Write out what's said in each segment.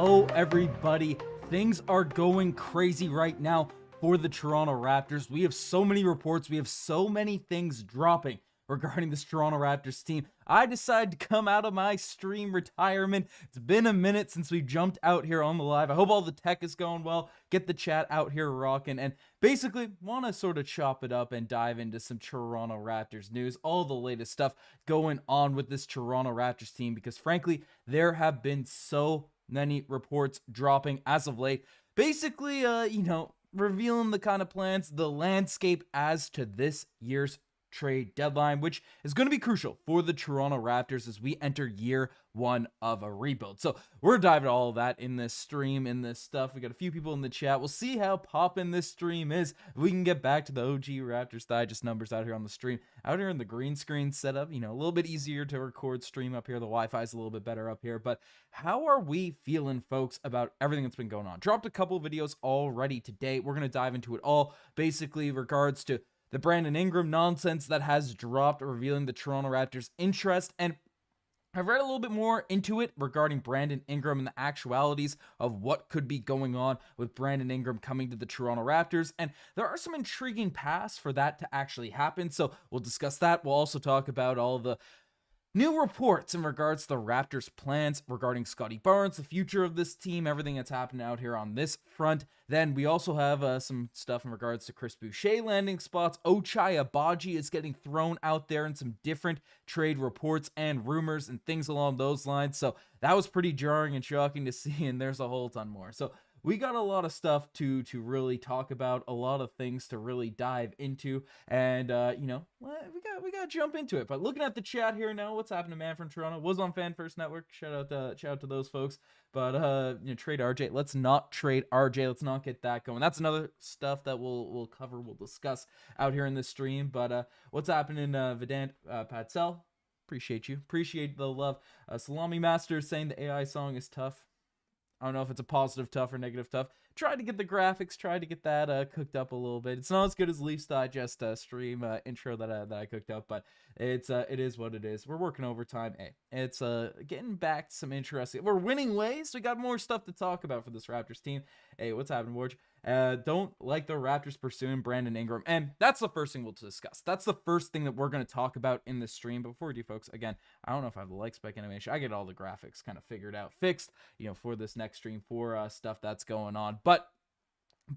Hello everybody, things are going crazy right now for the Toronto Raptors. We have so many reports, we have so many things dropping regarding this Toronto Raptors team. I decided to come out of my stream retirement. It's been a minute since we jumped out here on the live. I hope all the tech is going well. Get the chat out here rocking, and basically want to sort of chop it up and dive into some Toronto Raptors news, all the latest stuff going on with this Toronto Raptors team, because frankly, there have been so many reports dropping as of late. Basically, revealing the kind of plans, the landscape as to this year's trade deadline, which is going to be crucial for the Toronto Raptors as we enter year one of a rebuild. So we're diving all of that in this stream, in this stuff. We got a few people in the chat. We'll see how poppin' this stream is. If we can get back to the OG Raptors Digest numbers out here on the stream. Out here in the green screen setup, a little bit easier to record stream up here. The Wi-Fi is a little bit better up here. But how are we feeling, folks, about everything that's been going on? Dropped a couple videos already today. We're going to dive into it all. Basically, regards to the Brandon Ingram nonsense that has dropped, revealing the Toronto Raptors' interest. And I've read a little bit more into it regarding Brandon Ingram and the actualities of what could be going on with Brandon Ingram coming to the Toronto Raptors. And there are some intriguing paths for that to actually happen. So we'll discuss that. We'll also talk about all the new reports in regards to the Raptors' plans regarding Scottie Barnes, the future of this team, everything that's happening out here on this front. Then we also have some stuff in regards to Chris Boucher landing spots. Ochai Agbaji is getting thrown out there in some different trade reports and rumors and things along those lines. So that was pretty jarring and shocking to see, and there's a whole ton more. So we got a lot of stuff to really talk about, a lot of things to really dive into, and we got to jump into it. But looking at the chat here now, what's happening, man? From Toronto was on Fan First Network. Shout out to those folks. But trade RJ. Let's not trade RJ. Let's not get that going. That's another stuff that we'll cover. We'll discuss out here in this stream. But what's happening, Vedant Patel? Appreciate you. Appreciate the love. Salami Master saying the AI song is tough. I don't know if it's a positive tough or negative tough. Tried to get the graphics, tried to get that cooked up a little bit. It's not as good as Leafs Digest stream intro that I cooked up, but it is what it is. We're working overtime. Hey, it's getting back to some interesting. We're winning ways. So we got more stuff to talk about for this Raptors team. Hey, what's happening, Warge? Don't like the Raptors pursuing Brandon Ingram, and that's the first thing we'll discuss. That's the first thing that we're going to talk about in this stream. But before we do, folks, again, I don't know if I have the like spec animation. I get all the graphics kind of figured out, fixed, for this next stream, for stuff that's going on. But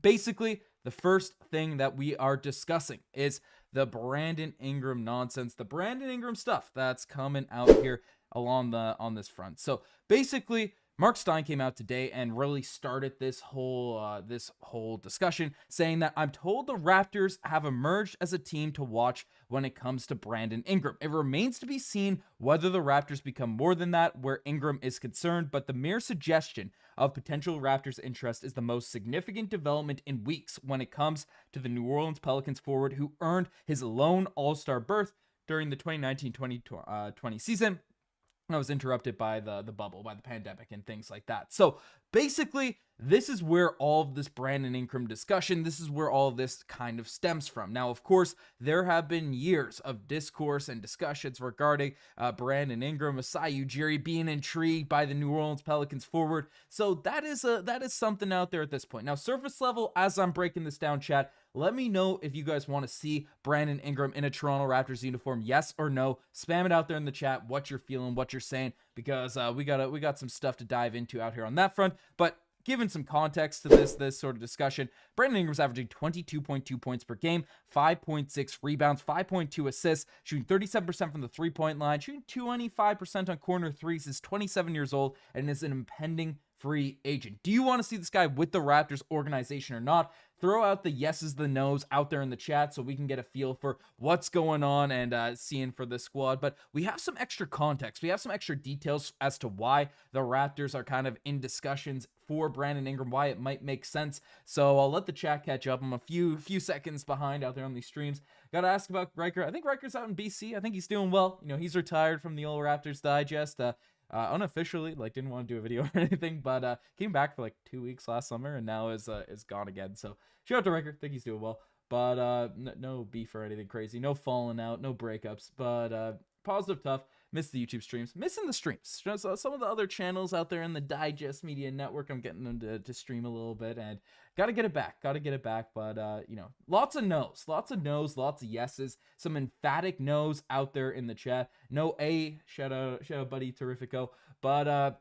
basically, the first thing that we are discussing is the Brandon Ingram nonsense, the Brandon Ingram stuff that's coming out here on this front. So basically, Mark Stein came out today and really started this whole discussion, saying that I'm told the Raptors have emerged as a team to watch when it comes to Brandon Ingram. It remains to be seen whether the Raptors become more than that where Ingram is concerned, but the mere suggestion of potential Raptors interest is the most significant development in weeks when it comes to the New Orleans Pelicans forward who earned his lone All-Star berth during the 2019-2020 season. I was interrupted by the bubble, by the pandemic and things like that. So basically, this is where all of this Brandon Ingram discussion, this is where all of this kind of stems from. Now, of course, there have been years of discourse and discussions regarding Brandon Ingram, Masai Ujiri being intrigued by the New Orleans Pelicans forward. So that is something out there at this point. Now, surface level, as I'm breaking this down, chat, let me know if you guys want to see Brandon Ingram in a Toronto Raptors uniform, yes or no. Spam it out there in the chat, what you're feeling, what you're saying, because we got some stuff to dive into out here on that front. But given some context to this sort of discussion, Brandon Ingram's averaging 22.2 points per game, 5.6 rebounds, 5.2 assists, shooting 37% from the three-point line, shooting 25% on corner threes. He's 27 years old and is an impending free agent. Do you want to see this guy with the Raptors organization or not? Throw out the yeses, the nos out there in the chat so we can get a feel for what's going on and seeing for this squad. But we have some extra context. We have some extra details as to why the Raptors are kind of in discussions for Brandon Ingram, why it might make sense. So I'll let the chat catch up. I'm a few seconds behind out there on these streams. Got to ask about Riker. I think Riker's out in BC. I think he's doing well. He's retired from the old Raptors Digest. Unofficially, didn't want to do a video or anything, but came back for 2 weeks last summer and now is gone again. So shout out to Riker, think he's doing well, but no beef or anything crazy, no falling out, no breakups, but positive tough. Miss the YouTube streams. Missing the streams. So some of the other channels out there in the Digest Media Network, I'm getting them to stream a little bit, and gotta get it back. But, you know, lots of no's, lots of yeses, some emphatic no's out there in the chat. No A, shout out buddy Terrifico. But I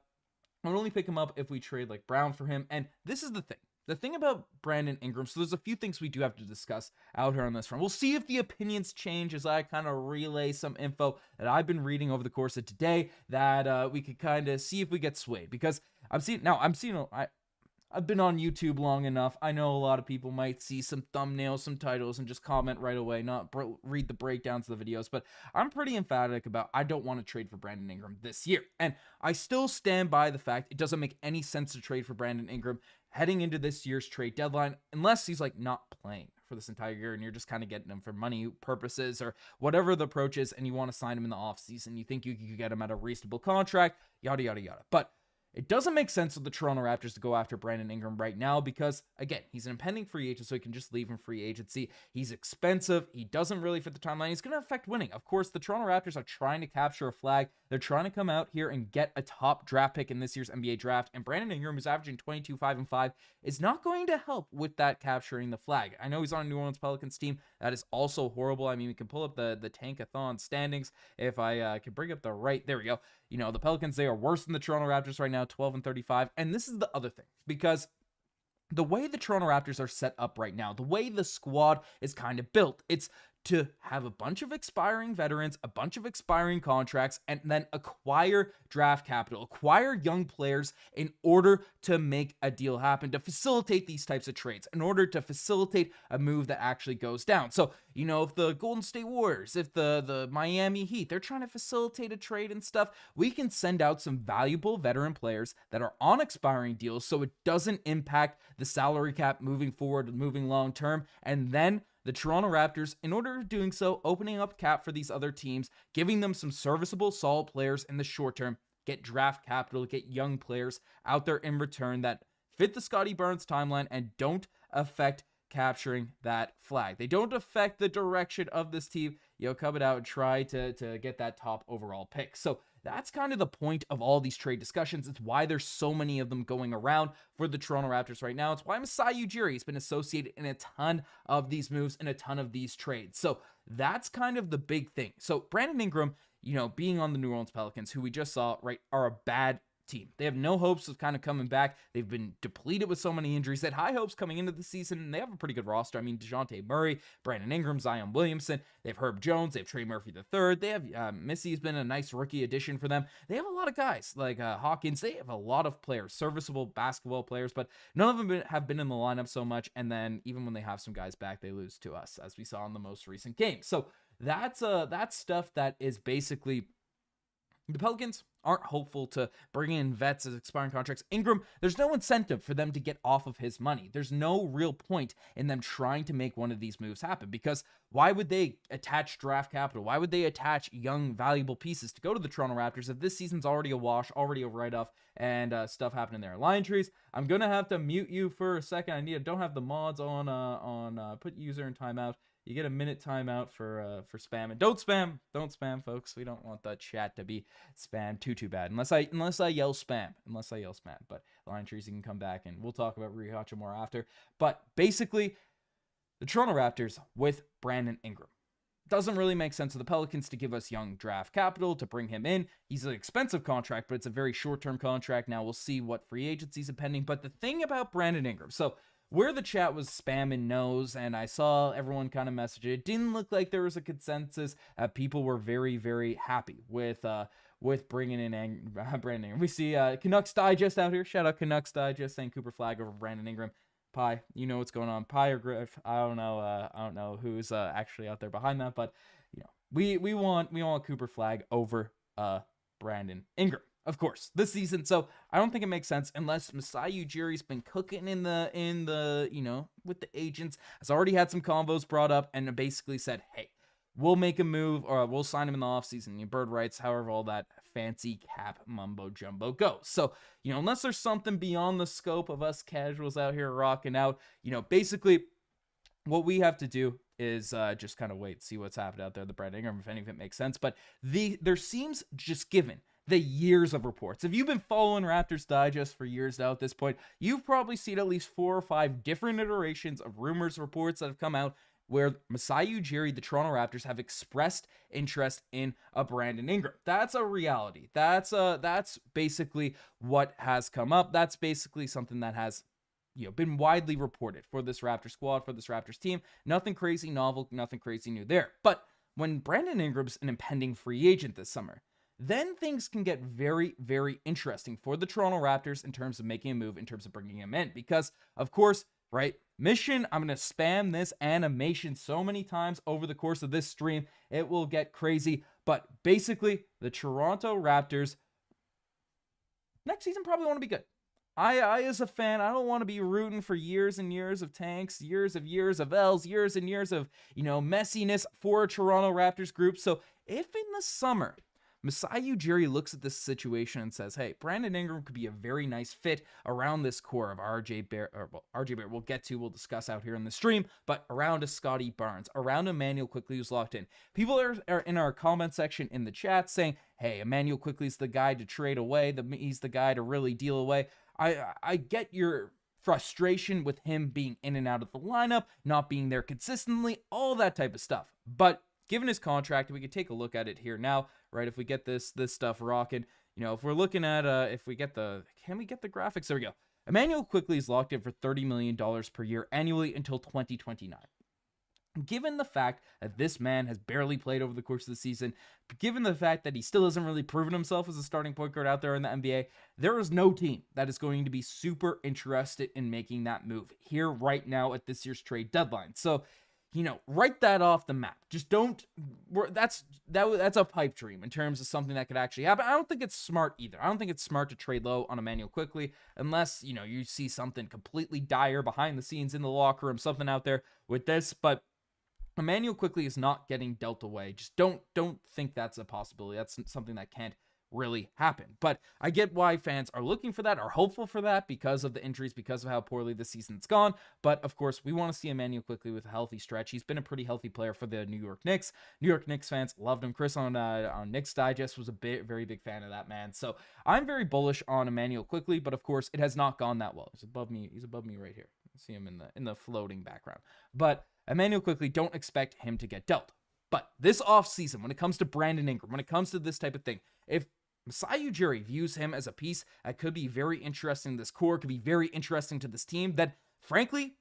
would only pick him up if we trade like Brown for him. And this is the thing. The thing about Brandon Ingram, so there's a few things we do have to discuss out here on this front. We'll see if the opinions change as I kind of relay some info that I've been reading over the course of today that we could kind of see if we get swayed. Because I've been on YouTube long enough. I know a lot of people might see some thumbnails, some titles, and just comment right away, not read the breakdowns of the videos. But I'm pretty emphatic about I don't want to trade for Brandon Ingram this year. And I still stand by the fact it doesn't make any sense to trade for Brandon Ingram heading into this year's trade deadline, unless he's like not playing for this entire year and you're just kind of getting him for money purposes or whatever the approach is, and you want to sign him in the offseason. You think you could get him at a reasonable contract, yada, yada, yada. But it doesn't make sense for the Toronto Raptors to go after Brandon Ingram right now because, again, he's an impending free agent, so he can just leave in free agency. He's expensive. He doesn't really fit the timeline. He's going to affect winning. Of course, the Toronto Raptors are trying to capture a flag. They're trying to come out here and get a top draft pick in this year's NBA draft, and Brandon Ingram, who's averaging 22, 5, and 5, is not going to help with that capturing the flag. I know he's on a New Orleans Pelicans team. That is also horrible. I mean, we can pull up the Tankathon standings if I can bring up the right. There we go. You know, the Pelicans, they are worse than the Toronto Raptors right now, 12 and 35. And this is the other thing, because the way the Toronto Raptors are set up right now, the way the squad is kind of built, it's to have a bunch of expiring veterans, a bunch of expiring contracts, and then acquire draft capital, acquire young players in order to make a deal happen, to facilitate these types of trades, in order to facilitate a move that actually goes down. So, you know, if the Golden State Warriors, if the Miami Heat, they're trying to facilitate a trade and stuff, we can send out some valuable veteran players that are on expiring deals so it doesn't impact the salary cap moving forward, moving long term, and then the Toronto Raptors, in order of doing so, opening up cap for these other teams, giving them some serviceable, solid players in the short term, get draft capital, get young players out there in return that fit the Scottie Barnes timeline and don't affect capturing that flag. They don't affect the direction of this team. You'll come it out and try to get that top overall pick. So that's kind of the point of all these trade discussions. It's why there's so many of them going around for the Toronto Raptors right now. It's why Masai Ujiri has been associated in a ton of these moves and a ton of these trades. So that's kind of the big thing. So Brandon Ingram, you know, being on the New Orleans Pelicans, who we just saw, right, are a bad team. They have no hopes of kind of coming back. They've been depleted with so many injuries. They had high hopes coming into the season, and they have a pretty good roster. I mean, DeJounte Murray, Brandon Ingram, Zion Williamson. They have Herb Jones. They have Trey Murphy III. They have Missy's been a nice rookie addition for them. They have a lot of guys like Hawkins. They have a lot of players, serviceable basketball players, but none of them have been in the lineup so much. And then even when they have some guys back, they lose to us, as we saw in the most recent game. So that's stuff that is basically the Pelicans aren't hopeful to bring in vets as expiring contracts. Ingram, there's no incentive for them to get off of his money. There's no real point in them trying to make one of these moves happen, because why would they attach draft capital? Why would they attach young, valuable pieces to go to the Toronto Raptors if this season's already a wash, already a write-off, and stuff happening there? Lion Trees, I'm going to have to mute you for a second. Don't have the mods on put user in timeout. You get a minute timeout for spam, and don't spam, folks. We don't want the chat to be spam too bad, unless I yell spam, But Lion Trees, you can come back and we'll talk about Rui Hachimura after. But basically, the Toronto Raptors with Brandon Ingram. Doesn't really make sense for the Pelicans to give us young draft capital to bring him in. He's an expensive contract, but it's a very short-term contract. Now we'll see what free agency's pending. But the thing about Brandon Ingram, so where the chat was spamming no's, and I saw everyone kind of message it, didn't look like there was a consensus. People were very, very happy with bringing in Brandon Ingram. We see Canucks Digest out here. Shout out Canucks Digest saying Cooper Flag over Brandon Ingram. Pie, you know what's going on. Pie or Griff, I don't know who's actually out there behind that, but you know, we want Cooper Flag over Brandon Ingram, of course, this season. So I don't think it makes sense unless Masai Ujiri's been cooking in the you know, with the agents, has already had some convos brought up and basically said, hey, we'll make a move or we'll sign him in the offseason. Bird rights, however, all that fancy cap mumbo jumbo goes. So, you know, unless there's something beyond the scope of us casuals out here rocking out, you know, basically what we have to do is just kind of wait, see what's happened out there, the Brandon Ingram, if any of it makes sense. But there seems, just given the years of reports, if you've been following Raptors Digest for years now at this point, you've probably seen at least 4 or 5 different iterations of rumors, reports that have come out where Masai Ujiri, the Toronto Raptors, have expressed interest in a Brandon Ingram. That's a reality. That's basically what has come up. That's basically something that has been widely reported for this Raptors squad, for this Raptors team. Nothing crazy novel, nothing crazy new there. But when Brandon Ingram's an impending free agent this summer, then things can get very, very interesting for the Toronto Raptors in terms of making a move, in terms of bringing him in. Because, of course, right, mission, I'm going to spam this animation so many times over the course of this stream, it will get crazy. But basically, the Toronto Raptors next season probably want to be good. I as a fan, I don't want to be rooting for years and years of tanks, years of L's, years and years of, messiness for a Toronto Raptors group. So if in the summer, Masai Ujiri looks at this situation and says, hey, Brandon Ingram could be a very nice fit around this core of RJ Barrett, we'll discuss out here in the stream, but around a Scottie Barnes, around Immanuel Quickley who's locked in. People are in our comment section in the chat saying, hey, Immanuel Quickley's the guy to trade away, he's the guy to really deal away. I get your frustration with him being in and out of the lineup, not being there consistently, all that type of stuff. But given his contract, we could take a look at it here now, right? If we get this stuff rocking, if we're looking at, can we get the graphics? There we go. Immanuel Quickley is locked in for $30 million per year annually until 2029. Given the fact that this man has barely played over the course of the season, given the fact that he still hasn't really proven himself as a starting point guard out there in the NBA, there is no team that is going to be super interested in making that move here right now at this year's trade deadline. So, write that off the map. Just don't. That's a pipe dream in terms of something that could actually happen. I don't think it's smart either. I don't think it's smart to trade low on Immanuel Quickley unless you see something completely dire behind the scenes in the locker room, something out there with this. But Immanuel Quickley is not getting dealt away. Just don't think that's a possibility. That's something that can't really happen. But I get why fans are looking for that, are hopeful for that because of the injuries, because of how poorly the season's gone. But of course, we want to see Immanuel Quickley with a healthy stretch. He's been a pretty healthy player for the New York Knicks. New York Knicks fans loved him. Chris on Knicks Digest was a very big fan of that man. So I'm very bullish on Immanuel Quickley, but of course, it has not gone that well. He's above me right here. See him in the floating background. But Immanuel Quickley, don't expect him to get dealt. But this offseason, when it comes to Brandon Ingram, when it comes to this type of thing, if Masai Ujiri views him as a piece that could be very interesting to this core, could be very interesting to this team, then frankly,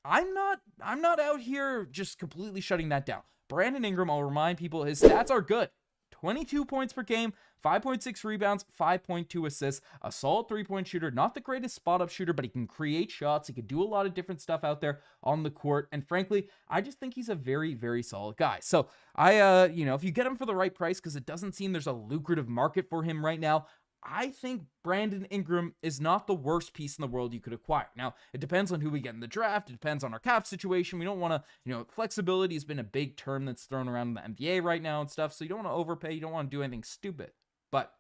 I'm not out here just completely shutting that down. Brandon Ingram, I'll remind people, his stats are good. 22 points per game, 5.6 rebounds, 5.2 assists, a solid three-point shooter, not the greatest spot-up shooter, but he can create shots. He can do a lot of different stuff out there on the court. And frankly, I just think he's a very, very solid guy. So if you get him for the right price, because it doesn't seem there's a lucrative market for him right now, I think Brandon Ingram is not the worst piece in the world you could acquire. Now, it depends on who we get in the draft. It depends on our cap situation. We don't want to, flexibility has been a big term that's thrown around in the NBA right now and stuff. So you don't want to overpay. You don't want to do anything stupid. But,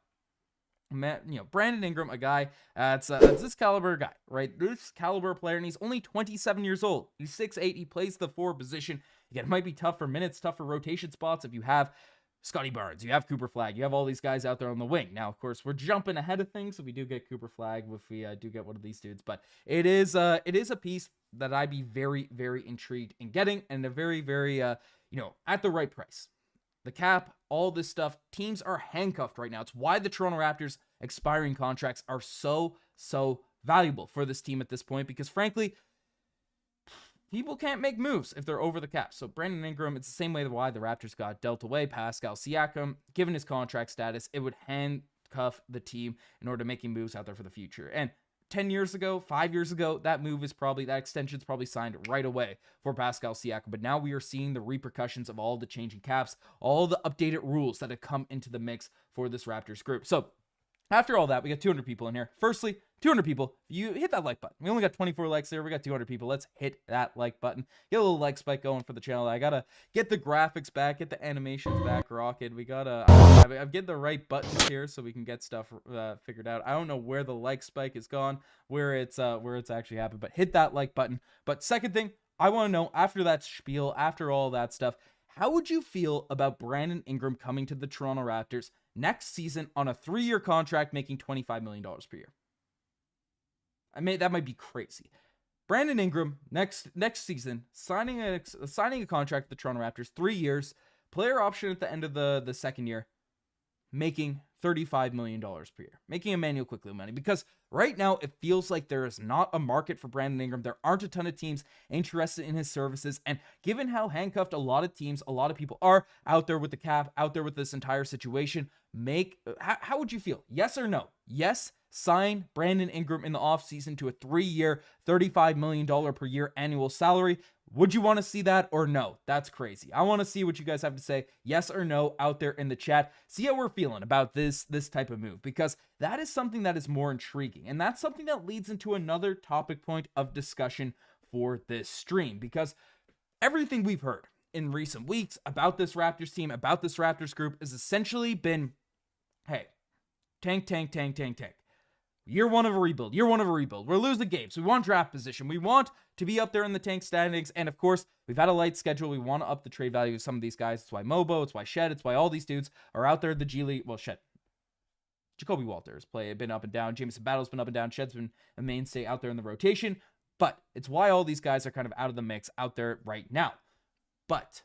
Brandon Ingram, a guy that's this caliber guy, right? This caliber player, and he's only 27 years old. He's 6'8". He plays the 4 position. Again, it might be tough for minutes, tough for rotation spots if you have Scottie Barnes, you have Cooper Flag, you have all these guys out there on the wing. Now, of course, we're jumping ahead of things if we do get Cooper Flag, if we do get one of these dudes. But it is a piece that I'd be very, very intrigued in getting, and a very, very, at the right price. The cap, all this stuff, teams are handcuffed right now. It's why the Toronto Raptors expiring contracts are so valuable for this team at this point, because frankly, people can't make moves if they're over the cap. So Brandon Ingram, it's the same way why the Raptors got dealt away Pascal Siakam. Given his contract status, it would handcuff the team in order to making moves out there for the future. And 10 years ago, 5 years ago, that extension's probably signed right away for Pascal Siakam. But now we are seeing the repercussions of all the changing caps, all the updated rules that have come into the mix for this Raptors group. So after all that, we got 200 people in here. Firstly, 200 people, you hit that like button. We only got 24 likes there. We got 200 people. Let's hit that like button. Get a little like spike going for the channel. I gotta get the graphics back, get the animations back rocking. We gotta, I'm getting the right buttons here so we can get stuff figured out. I don't know where the like spike is gone, where it's actually happened, but hit that like button. But second thing, I want to know, after that spiel, after all that stuff, how would you feel about Brandon Ingram coming to the Toronto Raptors next season on a 3-year contract making $25 million per year? That might be crazy. Brandon Ingram next season signing a contract with the Toronto Raptors, 3 years, player option at the end of the second year, making $35 million per year, making Immanuel Quickley money. Because right now it feels like there is not a market for Brandon Ingram. There aren't a ton of teams interested in his services, and given how handcuffed a lot of teams, a lot of people are out there with the cap, out there with this entire situation, how would you feel? Yes or no? Yes, sign Brandon Ingram in the offseason to a 3-year, $35 million per year annual salary. Would you want to see that or no? That's crazy. I want to see what you guys have to say, yes or no, out there in the chat. See how we're feeling about this type of move, because that is something that is more intriguing. And that's something that leads into another topic point of discussion for this stream, because everything we've heard in recent weeks about this Raptors team, about this Raptors group, has essentially been, hey, tank. Year one of a rebuild. We're losing games. We want draft position. We want to be up there in the tank standings. And of course, we've had a light schedule. We want to up the trade value of some of these guys. It's why Mobo, it's why Shead, it's why all these dudes are out there in the G League. Well, Shead. Jacoby Walters been up and down. Jameson Battle's been up and down. Shead's been a mainstay out there in the rotation. But it's why all these guys are kind of out of the mix out there right now. But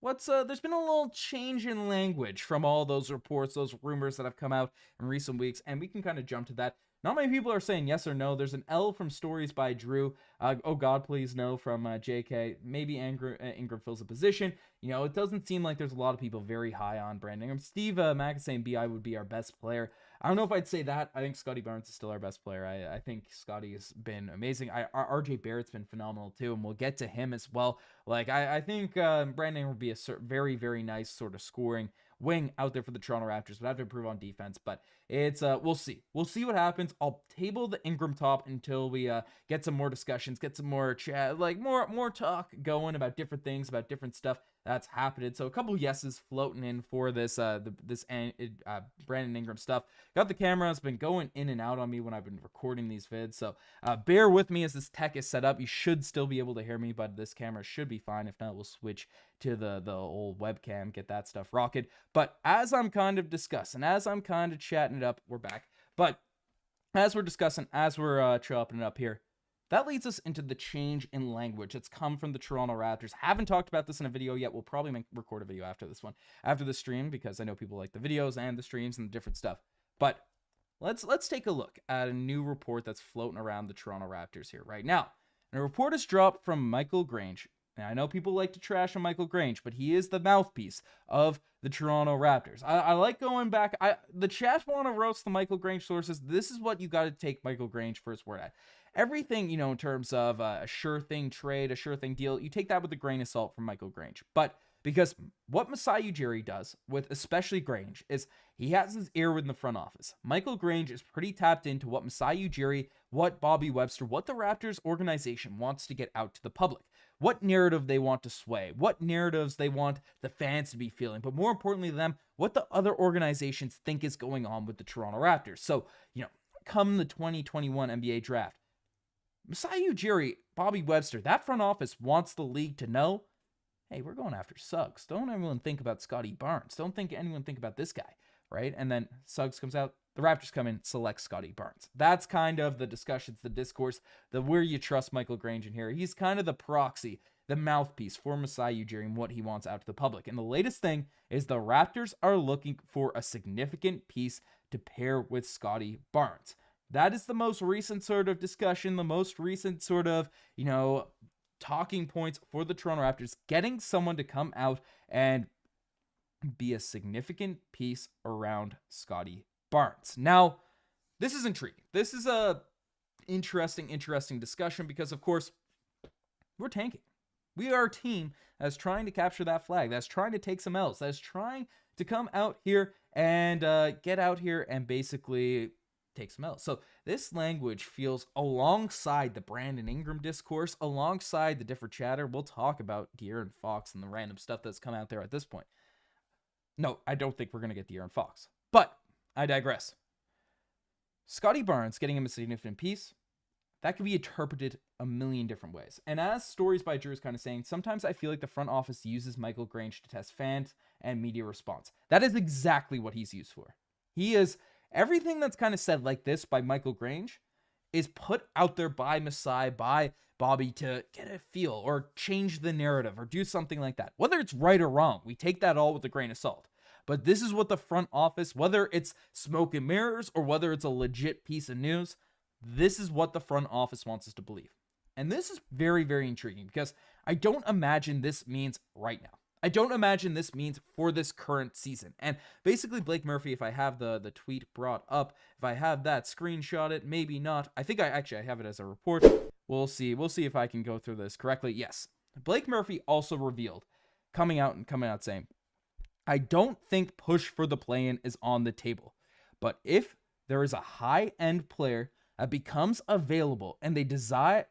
there's been a little change in language from all those reports, those rumors that have come out in recent weeks, and we can kind of jump to that. Not many people are saying yes or no. There's an L from Stories by Drew. Oh God, please no from JK. Maybe Ingram fills a position. You know, it doesn't seem like there's a lot of people very high on Brandon Ingram. Steve Mack is saying BI would be our best player. I don't know if I'd say that. I think Scottie Barnes is still our best player. I think Scottie has been amazing. RJ Barrett's been phenomenal too, and we'll get to him as well. Like, I think Brandon would be a very, very nice sort of scoring wing out there for the Toronto Raptors, but have to improve on defense. But it's we'll see what happens. I'll table the Ingram top until we get some more discussions, get some more chat, like more talk going about different things, about different stuff that's happening. So a couple yeses floating in for this Brandon Ingram stuff. Got the camera, it's been going in and out on me when I've been recording these vids, so bear with me as this tech is set up. You should still be able to hear me, but this camera should be fine. If not, we'll switch to the old webcam, get that stuff rocking. But as I'm kind of discussing, as I'm kind of chatting it up, we're back. But as we're discussing, as we're chopping it up here, that leads us into the change in language that's come from the Toronto Raptors. Haven't talked about this in a video yet. We'll probably record a video after this one, after the stream, because I know people like the videos and the streams and the different stuff. But let's take a look at a new report that's floating around the Toronto Raptors here right now. And a report is dropped from Michael Grange. Now, I know people like to trash on Michael Grange, but he is the mouthpiece of the Toronto Raptors. I like going back. The chat want to roast the Michael Grange sources. This is what you got to take Michael Grange for his word at. Everything, in terms of a sure thing trade, a sure thing deal, you take that with a grain of salt from Michael Grange. But because what Masai Ujiri does with especially Grange is he has his ear in the front office. Michael Grange is pretty tapped into what Masai Ujiri, what Bobby Webster, what the Raptors organization wants to get out to the public. What narrative they want to sway, what narratives they want the fans to be feeling, but more importantly to them, what the other organizations think is going on with the Toronto Raptors. So, come the 2021 NBA draft, Masai Ujiri, Bobby Webster, that front office wants the league to know, hey, we're going after Suggs. Don't everyone think about Scottie Barnes. Don't anyone think about this guy, right? And then Suggs comes out, the Raptors come in, select Scottie Barnes. That's kind of the discussions, the discourse, the where you trust Michael Grange in here. He's kind of the proxy, the mouthpiece for Masai Ujiri and what he wants out to the public. And the latest thing is the Raptors are looking for a significant piece to pair with Scottie Barnes. That is the most recent sort of discussion, the most recent sort of, talking points for the Toronto Raptors, getting someone to come out and be a significant piece around Scottie Barnes. Now, this is intriguing. This is a interesting discussion because, of course, we're tanking. We are a team that's trying to capture that flag, that's trying to take some L's, that's trying to come out here and get out here and basically take some L's. So this language feels alongside the Brandon Ingram discourse, alongside the different chatter. We'll talk about De'Aaron Fox and the random stuff that's come out there at this point. No, I don't think we're going to get De'Aaron Fox, but I digress. Scottie Barnes getting him a significant piece. that could be interpreted a million different ways. And as Stories by Drew is kind of saying, sometimes I feel like the front office uses Michael Grange to test fans and media response. That is exactly what he's used for. He is, everything that's kind of said like this by Michael Grange is put out there by Masai, by Bobby, to get a feel or change the narrative or do something like that. Whether it's right or wrong, we take that all with a grain of salt. But this is what the front office, whether it's smoke and mirrors or whether it's a legit piece of news, this is what the front office wants us to believe. And this is very, very intriguing because I don't imagine this means right now. I don't imagine this means for this current season. And basically, Blake Murphy, if I have the tweet brought up, if I have that screenshot, maybe not. I think I have it as a report. We'll see. We'll see if I can go through this correctly. Yes. Blake Murphy also revealed, coming out saying, I don't think push for the play-in is on the table. But if there is a high-end player that becomes available and they decide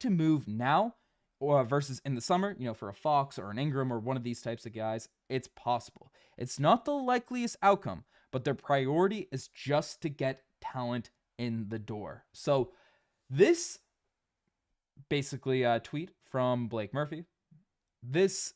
to move now, or versus in the summer, for a Fox or an Ingram or one of these types of guys, it's possible. It's not the likeliest outcome, but their priority is just to get talent in the door. So this basically tweet from Blake Murphy, this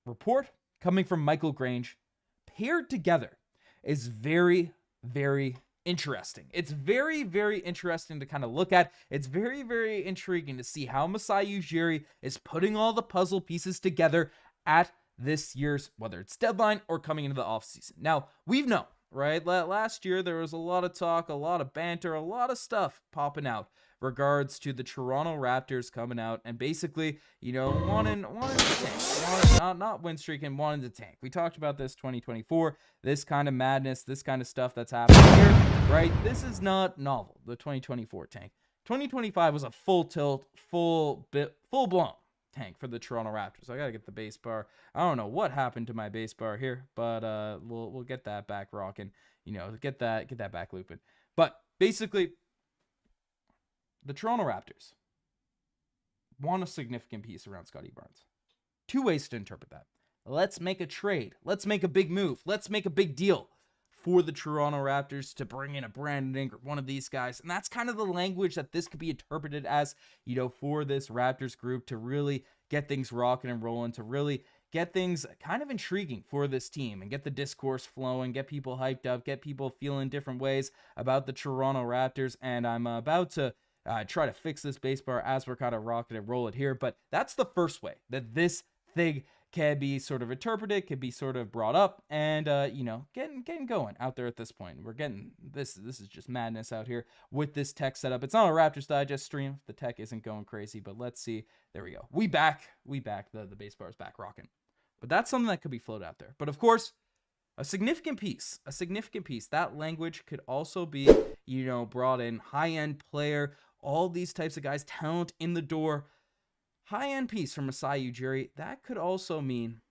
report coming from Michael Grange, paired together, is very, very interesting. It's very, very interesting to kind of look at. It's very, very intriguing to see how Masai Ujiri is putting all the puzzle pieces together at this year's, whether it's deadline or coming into the offseason. Now, we've known, right? Last year, there was a lot of talk, a lot of banter, a lot of stuff popping out regards to the Toronto Raptors coming out and basically, wanting to tank. Not win streak and wanting to tank. We talked about this 2024, this kind of madness, this kind of stuff that's happening here, right? This is not novel, the 2024 tank. 2025 was a full tilt, full-blown tank for the Toronto Raptors. I gotta get the base bar. I don't know what happened to my base bar here, but we'll get that back rocking, get that back looping. But basically, the Toronto Raptors want a significant piece around Scottie Barnes. Two ways to interpret that. Let's make a trade. Let's make a big move. Let's make a big deal for the Toronto Raptors to bring in a Brandon Ingram, one of these guys. And that's kind of the language that this could be interpreted as, for this Raptors group to really get things rocking and rolling, to really get things kind of intriguing for this team and get the discourse flowing, get people hyped up, get people feeling different ways about the Toronto Raptors. And I'm about to try to fix this base bar as we're kind of rocking and rolling here. But that's the first way that this thing can be sort of interpreted, can be sort of brought up, and getting going out there at this point. We're getting this is just madness out here with this tech setup. It's not a Raptors Digest stream. The tech isn't going crazy, but let's see. There we go. We back. The base bar is back rocking. But that's something that could be floated out there. But of course, a significant piece. That language could also be, brought in, high-end player, all these types of guys, talent in the door. High-end piece from Masai Ujiri. That could also mean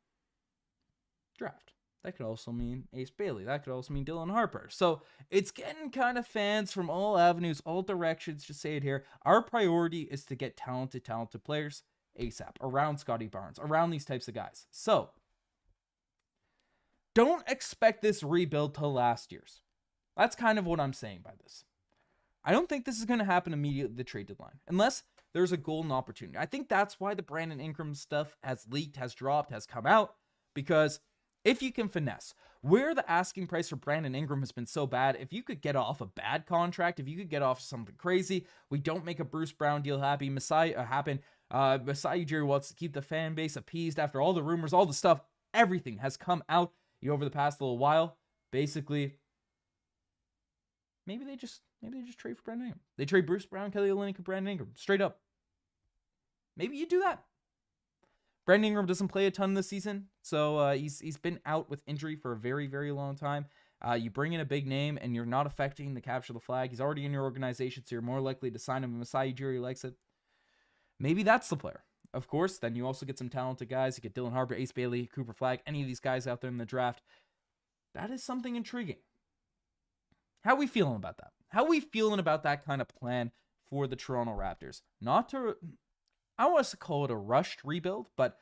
draft. That could also mean Ace Bailey. That could also mean Dylan Harper. So it's getting kind of fans from all avenues, all directions. Just say it here. Our priority is to get talented players ASAP around Scottie Barnes, around these types of guys. So don't expect this rebuild to last year's. That's kind of what I'm saying by this. I don't think this is going to happen immediately at the trade deadline, unless there's a golden opportunity. I think that's why the Brandon Ingram stuff has leaked, has dropped, has come out, because if you can finesse, where the asking price for Brandon Ingram has been so bad, if you could get off a bad contract, if you could get off something crazy, we don't make a Bruce Brown deal Masai Ujiri wants to keep the fan base appeased after all the rumors, all the stuff, everything has come out over the past little while. Basically, maybe they just trade for Brandon Ingram. They trade Bruce Brown, Kelly Olynyk, and Brandon Ingram straight up. Maybe you do that. Brandon Ingram doesn't play a ton this season, so he's been out with injury for a very, very long time. You bring in a big name, and you're not affecting the capture the flag. He's already in your organization, so you're more likely to sign him if Masai Ujiri likes it. Maybe that's the player. Of course, then you also get some talented guys. You get Dylan Harper, Ace Bailey, Cooper Flagg, any of these guys out there in the draft. That is something intriguing. How are we feeling about that? How are we feeling about that kind of plan for the Toronto Raptors? I want us to call it a rushed rebuild, but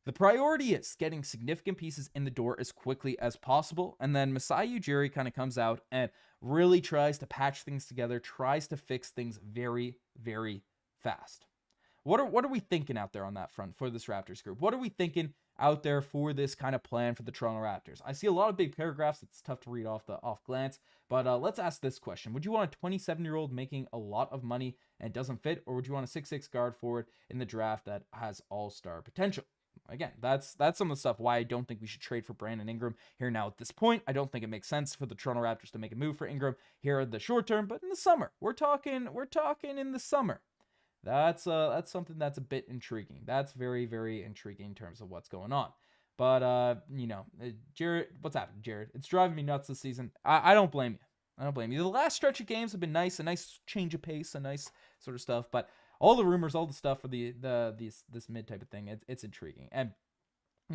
The priority is getting significant pieces in the door as quickly as possible, and then Masai Ujiri kind of comes out and really tries to patch things together, tries to fix things very, very fast. What are we thinking out there on that front for this Raptors group? What are we thinking out there for this kind of plan for the Toronto Raptors? I see a lot of big paragraphs. It's tough to read off glance, but let's ask this question. Would you want a 27-year-old making a lot of money and doesn't fit, or would you want a 6'6" guard forward in the draft that has all-star potential? Again, that's some of the stuff why I don't think we should trade for Brandon Ingram here now at this point. I don't think it makes sense for the Toronto Raptors to make a move for Ingram here in the short term, but in the summer, we're talking in the summer. That's something that's a bit intriguing. That's very, very intriguing in terms of what's going on. But Jared, what's happening, Jared? It's driving me nuts this season. I don't blame you. I don't blame you. The last stretch of games have been nice, a nice change of pace, a nice sort of stuff, but all the rumors, all the stuff for this mid type of thing, it's intriguing. And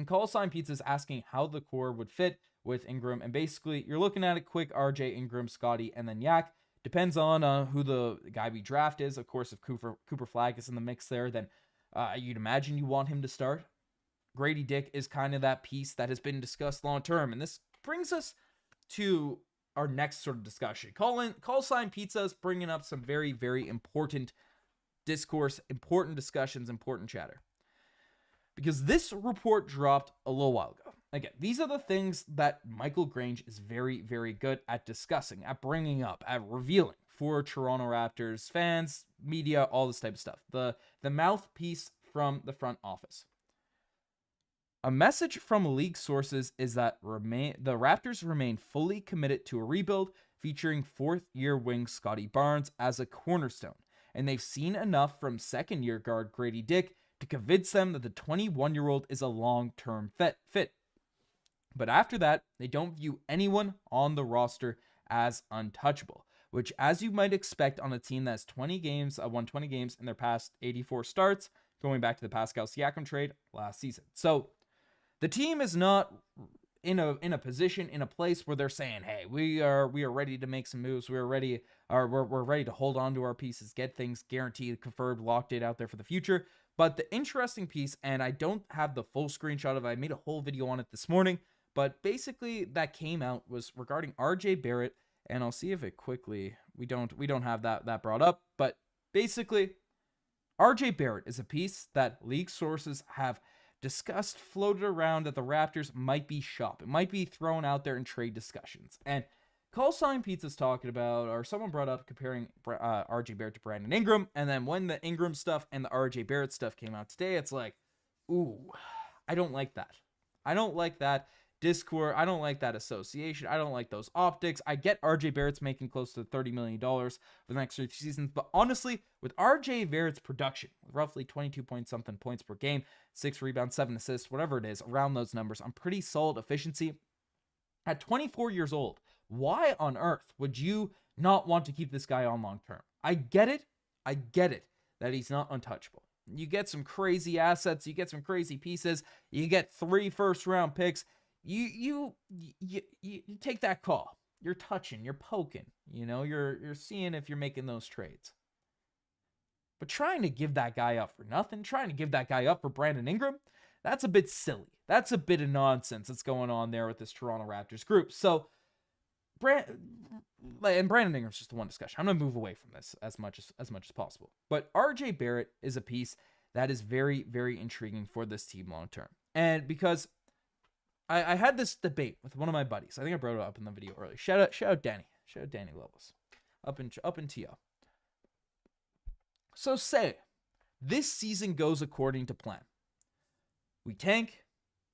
Call Sign Pizza is asking how the core would fit with Ingram, and basically you're looking at it quick: RJ, Ingram, Scottie, and then Yak. Depends on who the guy we draft is. Of course, if Cooper Flag is in the mix there, then you'd imagine you want him to start. Gradey Dick is kind of that piece that has been discussed long term, and this brings us to our next sort of discussion. Call Sign Pizza is bringing up some very, very important discourse, important discussions, important chatter. Because this report dropped a little while ago. Again, these are the things that Michael Grange is very, very good at discussing, at bringing up, at revealing for Toronto Raptors fans, media, all this type of stuff. The mouthpiece from the front office. A message from league sources is that the Raptors remain fully committed to a rebuild featuring fourth-year wing Scottie Barnes as a cornerstone, and they've seen enough from second-year guard Gradey Dick to convince them that the 21-year-old is a long-term fit. But after that, they don't view anyone on the roster as untouchable, which, as you might expect on a team that's won 20 games in their past 84 starts, going back to the Pascal Siakam trade last season. So the team is not in a position, in a place where they're saying, hey, we are ready to make some moves. We're ready to hold on to our pieces, get things guaranteed, confirmed, locked in out there for the future. But the interesting piece, and I don't have the full screenshot of it, I made a whole video on it this morning, but basically that came out was regarding RJ Barrett, and I'll see if it quickly, we don't have that brought up, but basically RJ Barrett is a piece that league sources have discussed, floated around, that the Raptors might be it might be thrown out there in trade discussions. And Call Sign Pizza's talking about, or someone brought up comparing RJ Barrett to Brandon Ingram, and then when the Ingram stuff and the RJ Barrett stuff came out today, it's like, ooh, I don't like that. I don't like that discourse. I don't like that association. I don't like those optics. I get RJ Barrett's making close to $30 million for the next 3 seasons, but honestly, with RJ Barrett's production, roughly 22-point-something points per game, 6 rebounds, 7 assists, whatever it is, around those numbers, on pretty solid efficiency. At 24 years old, why on earth would you not want to keep this guy on long term? I get it that he's not untouchable. You get some crazy assets, you get some crazy pieces, you get 3 first-round picks. You take that call. You're touching, you're poking, you're seeing if you're making those trades. But trying to give that guy up for nothing, trying to give that guy up for Brandon Ingram, that's a bit silly. That's a bit of nonsense that's going on there with this Toronto Raptors group. So and Brandon Ingram's just the one discussion. I'm going to move away from this as much as possible. But RJ Barrett is a piece that is very, very intriguing for this team long term. And because I had this debate with one of my buddies. I think I brought it up in the video earlier. Shout out Danny. Shout out Danny Levels. Up in TO. So say this season goes according to plan. We tank,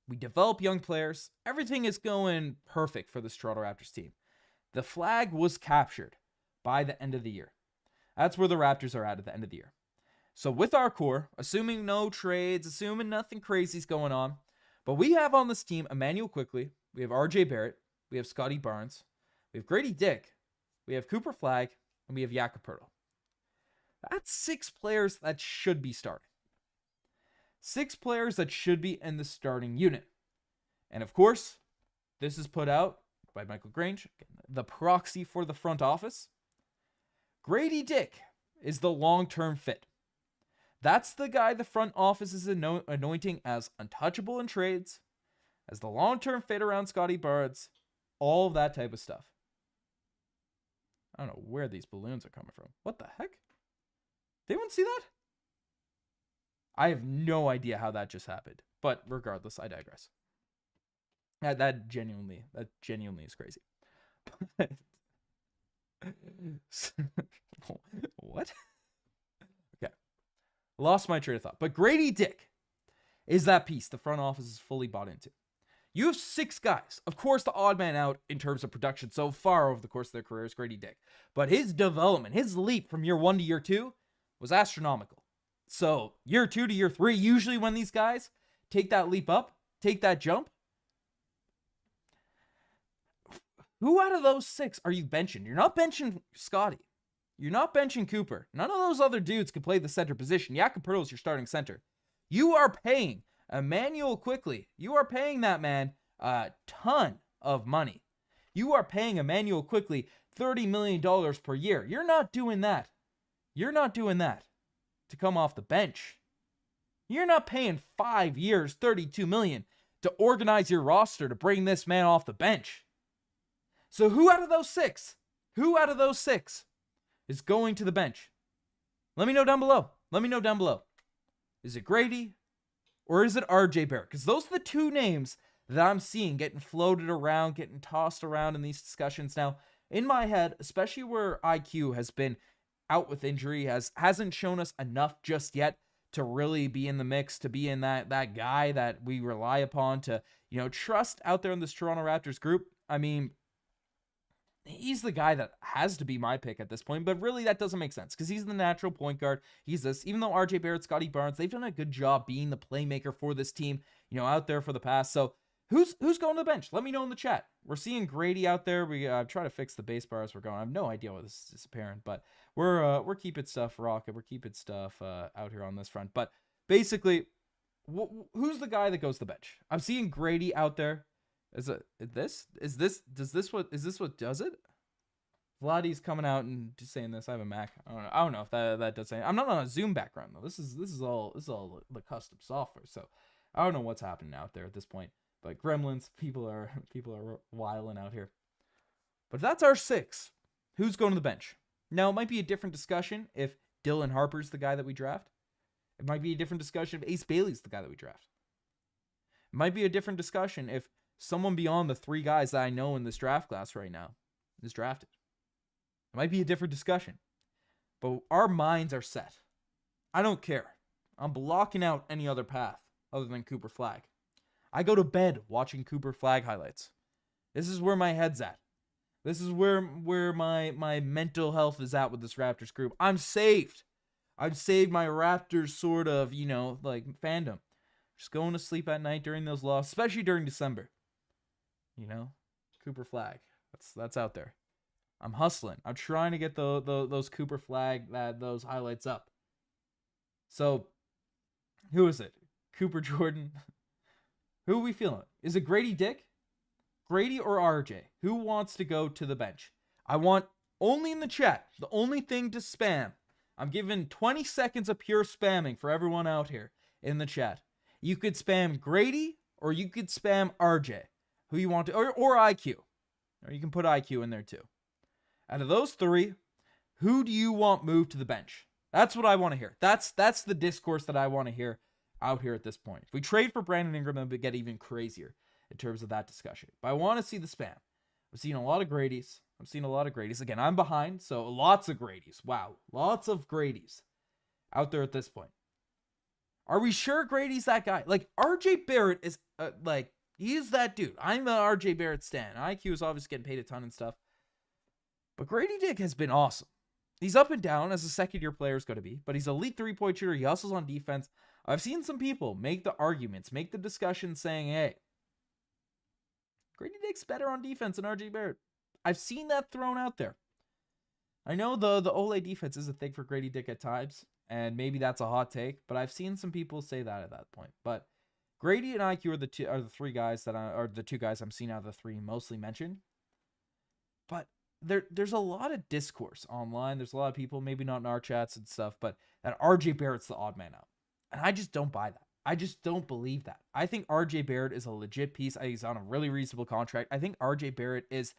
we develop young players, everything is going perfect for this Toronto Raptors team. The flag was captured by the end of the year. That's where the Raptors are at the end of the year. So with our core, assuming no trades, assuming nothing crazy's going on, but we have on this team Immanuel Quickley, we have RJ Barrett, we have Scottie Barnes, we have Gradey Dick, we have Cooper Flag, and we have Jakob Poeltl. That's 6 players that should be starting. 6 players that should be in the starting unit. And of course, this is put out by Michael Grange, the proxy for the front office. Gradey Dick is the long-term fit. That's the guy the front office is anointing as untouchable in trades, as the long-term fit around Scottie Barnes, all of that type of stuff. I don't know where these balloons are coming from. What the heck? Did anyone see that? I have no idea how that just happened. But regardless, I digress. That genuinely is crazy. What? Okay. Lost my train of thought. But Gradey Dick is that piece the front office is fully bought into. You have 6 guys. Of course, the odd man out in terms of production so far over the course of their career is Gradey Dick. But his development, his leap from year 1 to year 2 was astronomical. So year 2 to year 3, usually when these guys take that leap up, take that jump, who out of those 6 are you benching? You're not benching Scottie. You're not benching Cooper. None of those other dudes can play the center position. Jakob Poeltl is your starting center. You are paying Immanuel Quickley. You are paying that man a ton of money. You are paying Immanuel Quickley $30 million per year. You're not doing that. You're not doing that to come off the bench. You're not paying 5 years, $32 million to organize your roster to bring this man off the bench. So who out of those 6? Who out of those 6 is going to the bench? Let me know down below. Let me know down below. Is it Gradey or is it RJ Barrett? Because those are the 2 names that I'm seeing getting floated around, getting tossed around in these discussions. Now, in my head, especially where IQ has been out with injury, hasn't shown us enough just yet to really be in the mix, to be in that guy that we rely upon to, trust out there in this Toronto Raptors group. I mean, he's the guy that has to be my pick at this point, but really that doesn't make sense because he's the natural point guard. He's this, even though RJ Barrett, Scottie Barnes, they've done a good job being the playmaker for this team, out there for the past. So who's going to the bench? Let me know in the chat. We're seeing Gradey out there. We try to fix the base bar as we're going. I have no idea what this is apparent, but we're keeping stuff rocking. We're keeping stuff out here on this front. But basically, who's the guy that goes to the bench? I'm seeing Gradey out there. Is this what does it? Vladdy's coming out and just saying this. I have a Mac. I don't know if that does anything. I'm not on a Zoom background though. This is all the custom software. So I don't know what's happening out there at this point. But gremlins, people are wiling out here. But that's our 6. Who's going to the bench? Now it might be a different discussion if Dylan Harper's the guy that we draft. It might be a different discussion if Ace Bailey's the guy that we draft. It might be a different discussion if someone beyond the 3 guys that I know in this draft class right now is drafted. It might be a different discussion. But our minds are set. I don't care. I'm blocking out any other path other than Cooper Flag. I go to bed watching Cooper Flag highlights. This is where my head's at. This is where my mental health is at with this Raptors group. I'm saved. I've saved my Raptors sort of, fandom. Just going to sleep at night during those losses, especially during December. Cooper Flag. That's out there. I'm hustling. I'm trying to get those Cooper Flag, those highlights up. So, who is it? Cooper Jordan. Who are we feeling? Is it Gradey Dick? Gradey or RJ? Who wants to go to the bench? I want only in the chat. The only thing to spam. I'm giving 20 seconds of pure spamming for everyone out here in the chat. You could spam Gradey or you could spam RJ. Who you want to, or IQ. Or you can put IQ in there too. Out of those 3, who do you want moved to the bench? That's what I want to hear. That's the discourse that I want to hear out here at this point. If we trade for Brandon Ingram, it would get even crazier in terms of that discussion. But I want to see the spam. I'm seeing a lot of Grady's. Again, I'm behind, so lots of Grady's. Wow, lots of Grady's out there at this point. Are we sure Grady's that guy? Like, RJ Barrett is, he is that dude. I'm the RJ Barrett stan. IQ is obviously getting paid a ton and stuff. But Gradey Dick has been awesome. He's up and down as a second-year player is going to be, but he's an elite three-point shooter. He hustles on defense. I've seen some people make the arguments, make the discussion saying, hey, Gradey Dick's better on defense than RJ Barrett. I've seen that thrown out there. I know the Ole defense is a thing for Gradey Dick at times, and maybe that's a hot take, but I've seen some people say that at that point. But Gradey and IQ are the 3 guys that are the 2 guys I'm seeing out of the 3 mostly mentioned. But there's a lot of discourse online. There's a lot of people, maybe not in our chats and stuff, but that RJ Barrett's the odd man out. And I just don't buy that. I just don't believe that. I think RJ Barrett is a legit piece. I think he's on a really reasonable contract. I think RJ Barrett is,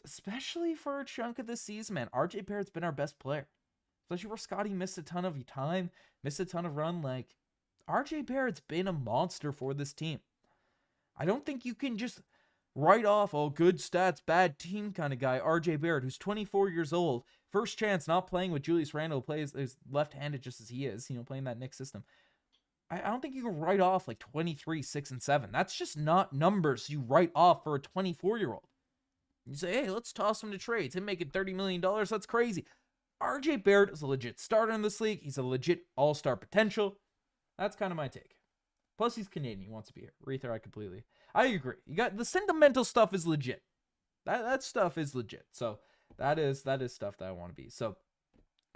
especially for a chunk of this season, man, RJ Barrett's been our best player. Especially where Scottie missed a ton of time, missed a ton of run. Like, RJ Barrett's been a monster for this team. I don't think you can just write off, oh, good stats, bad team kind of guy, RJ Barrett, who's 24 years old, first chance, not playing with Julius Randle, plays is left-handed just as he is, playing that Knicks system. I don't think you can write off like 23, 6, and 7. That's just not numbers you write off for a 24-year-old. You say, hey, let's toss him to trades. Him making $30 million, that's crazy. RJ Barrett is a legit starter in this league. He's a legit all-star potential. That's kind of my take. Plus, he's Canadian. He wants to be here. Rether, I agree. You got the sentimental stuff is legit. That stuff is legit. So that is stuff that I want to be. So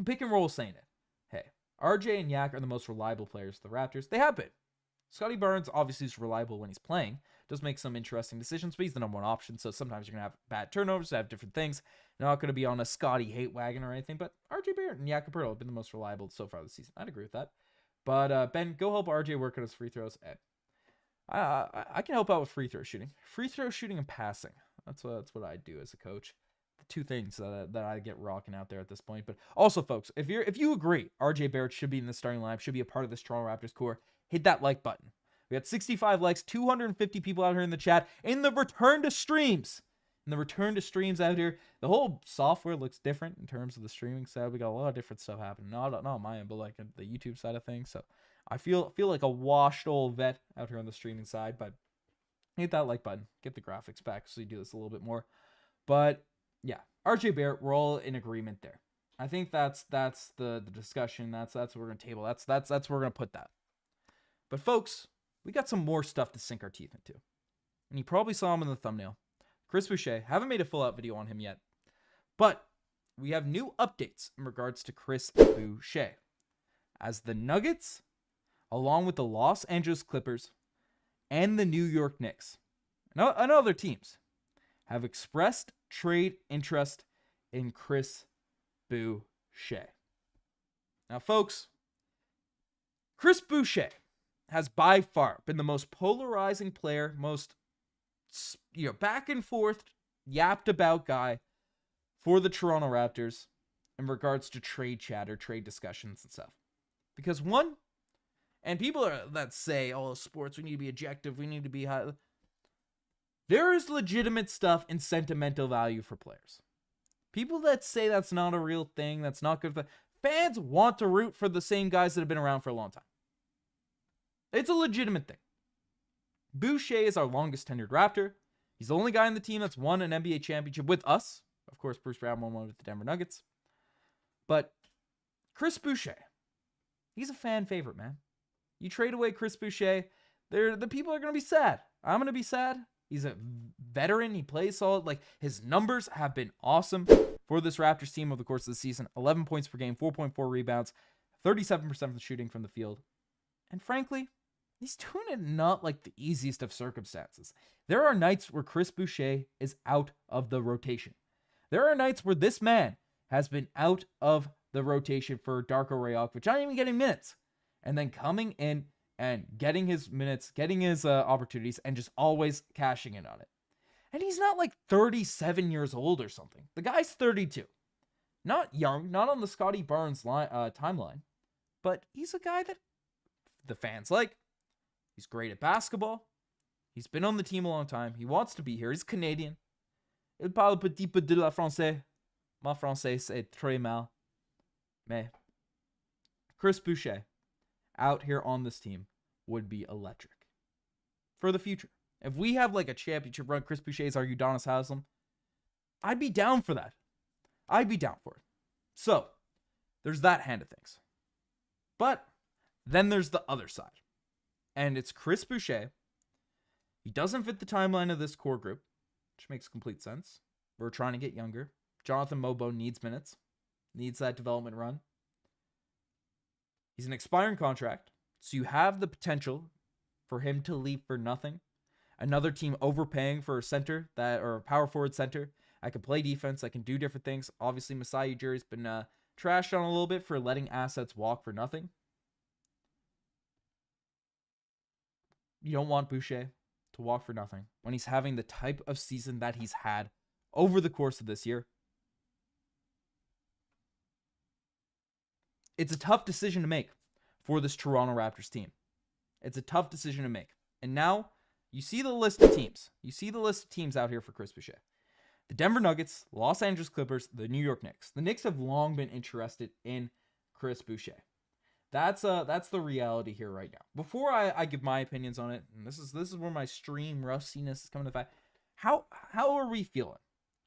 pick and roll saying it. Hey, RJ and Yak are the most reliable players of the Raptors. They have been. Scottie Barnes obviously is reliable when he's playing. Does make some interesting decisions, but he's the number one option. So sometimes you're gonna have bad turnovers, have different things. You're not gonna be on a Scottie hate wagon or anything. But RJ Barrett and Jakob Poeltl have been the most reliable so far this season. I'd agree with that. But Ben, go help RJ work on his free throws. I can help out with free throw shooting. Free throw shooting and passing. That's what I do as a coach. The two things that I get rocking out there at this point. But also, folks, if you agree RJ Barrett should be in the starting lineup, should be a part of this Toronto Raptors core, hit that like button. We got 65 likes, 250 people out here in the chat. In the return to streams. Out here, the whole software looks different in terms of the streaming side. We got a lot of different stuff happening. Not on my end, but like the YouTube side of things. So I feel like a washed old vet out here on the streaming side. But hit that like button. Get the graphics back so you do this a little bit more. But yeah, RJ Barrett, we're all in agreement there. I think that's the discussion. That's what we're gonna table. That's where we're gonna put that. But folks, we got some more stuff to sink our teeth into. And you probably saw him in the thumbnail. Chris Boucher, haven't made a full out video on him yet, but we have new updates in regards to Chris Boucher, as the Nuggets, along with the Los Angeles Clippers and the New York Knicks and other teams, have expressed trade interest in Chris Boucher. Now, folks, Chris Boucher has by far been the most polarizing player, most back and forth, yapped about guy for the Toronto Raptors in regards to trade chatter, trade discussions and stuff. Because one, and people that say, oh, sports, we need to be objective, we need to be high. There is legitimate stuff in sentimental value for players. People that say that's not a real thing, that's not good for fans want to root for the same guys that have been around for a long time. It's a legitimate thing. Boucher is our longest tenured Raptor. He's the only guy on the team that's won an NBA championship with us. Of course, Bruce Brown won one with the Denver Nuggets. But Chris Boucher, he's a fan favorite, man. You trade away Chris Boucher, the people are going to be sad. I'm going to be sad. He's a veteran. He plays solid. Like, his numbers have been awesome for this Raptors team over the course of the season. 11 points per game, 4.4 rebounds, 37% of the shooting from the field. And frankly, he's doing it not like the easiest of circumstances. There are nights where Chris Boucher is out of the rotation. There are nights where this man has been out of the rotation for Darko Rajaković, not even getting minutes, and then coming in and getting his minutes, getting his opportunities, and just always cashing in on it. And he's not like 37 years old or something. The guy's 32. Not young, not on the Scottie Barnes timeline, but he's a guy that the fans like. He's great at basketball. He's been on the team a long time. He wants to be here. He's Canadian. Il parle petit peu de la français. Ma français c'est très mal. Mais Chris Boucher out here on this team would be electric for the future. If we have like a championship run, Chris Boucher is our Udonis Haslem, I'd be down for that. I'd be down for it. So there's that hand of things. But then there's the other side. And it's Chris Boucher. He doesn't fit the timeline of this core group, which makes complete sense. We're trying to get younger. Jonathan Mobo needs minutes, needs that development run. He's an expiring contract, so you have the potential for him to leave for nothing. Another team overpaying for a center or a power forward center I can play defense. I can do different things. Obviously, Masai Ujiri's been trashed on a little bit for letting assets walk for nothing. You don't want Boucher to walk for nothing when he's having the type of season that he's had over the course of this year. It's a tough decision to make for this Toronto Raptors team. It's a tough decision to make. And now you see the list of teams. You see the list of teams out here for Chris Boucher. The Denver Nuggets, Los Angeles Clippers, the New York Knicks. The Knicks have long been interested in Chris Boucher. That's the reality here right now. Before I give my opinions on it, and this is where my stream rustiness is coming to fact. How are we feeling?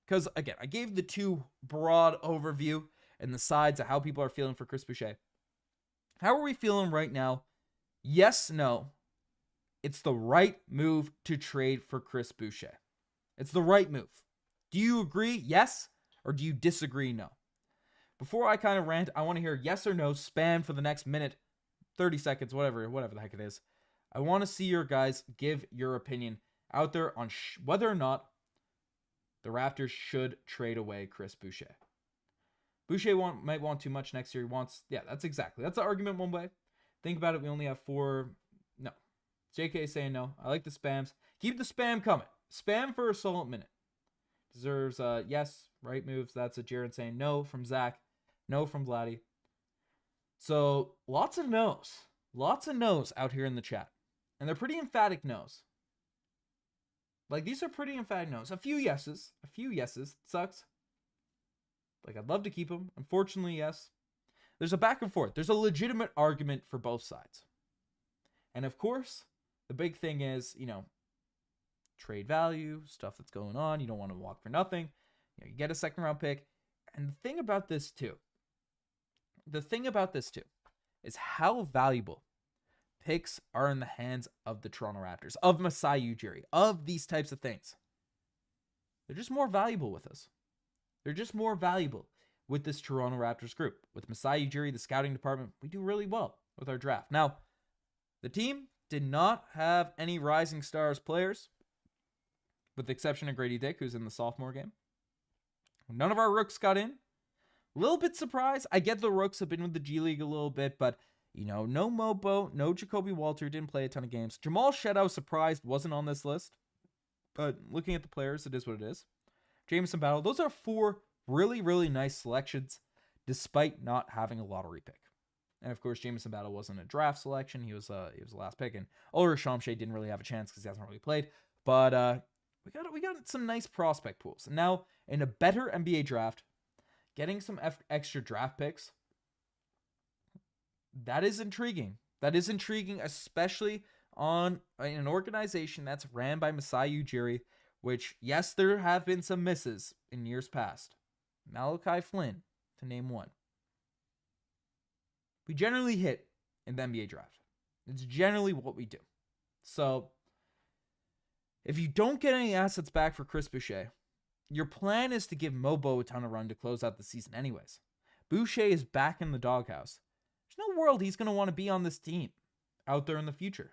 Because again, I gave the two broad overview and the sides of how people are feeling for Chris Boucher. How are we feeling right now? Yes, no. It's the right move to trade for Chris Boucher. It's the right move. Do you agree? Yes. Or do you disagree? No. Before I kind of rant, I want to hear yes or no spam for the next minute, 30 seconds, whatever the heck it is. I want to see your guys give your opinion out there on whether or not the Raptors should trade away Chris Boucher. Boucher might want too much next year. He wants, that's the argument one way. Think about it. We only have 4. No. JK saying no. I like the spams. Keep the spam coming. Spam for a solid minute. Deserves yes, right moves. That's a Jared saying no from Zach. No from Vladdy. So lots of no's. Lots of no's out here in the chat. And they're pretty emphatic no's. Like, these are pretty emphatic no's. A few yeses. Sucks. Like, I'd love to keep him. Unfortunately, yes. There's a back and forth. There's a legitimate argument for both sides. And of course, the big thing is, trade value, stuff that's going on. You don't want to walk for nothing. You get a second round pick. And the thing about this too is how valuable picks are in the hands of the Toronto Raptors, of Masai Ujiri, of these types of things. They're just more valuable with us. They're just more valuable with this Toronto Raptors group. With Masai Ujiri, the scouting department, we do really well with our draft. Now, the team did not have any rising stars players, with the exception of Gradey Dick, who's in the sophomore game. None of our rooks got in. A little bit surprised. I get the rooks have been with the G League a little bit, but, no Mobo, no Jacoby Walter, didn't play a ton of games. Jamal Shead, I was surprised, wasn't on this list. But looking at the players, it is what it is. Jameson Battle, those are 4 really, really nice selections, despite not having a lottery pick. And of course, Jameson Battle wasn't a draft selection. He was the last pick. And Ulrich Shamshay didn't really have a chance because he hasn't really played. But we got some nice prospect pools. And now, in a better NBA draft, getting some extra draft picks, that is intriguing. That is intriguing, especially in an organization that's ran by Masai Ujiri, which, yes, there have been some misses in years past. Malachi Flynn, to name one. We generally hit in the NBA draft. It's generally what we do. So, if you don't get any assets back for Chris Boucher, your plan is to give Mobo a ton of run to close out the season anyways. Boucher is back in the doghouse. There's no world he's going to want to be on this team out there in the future.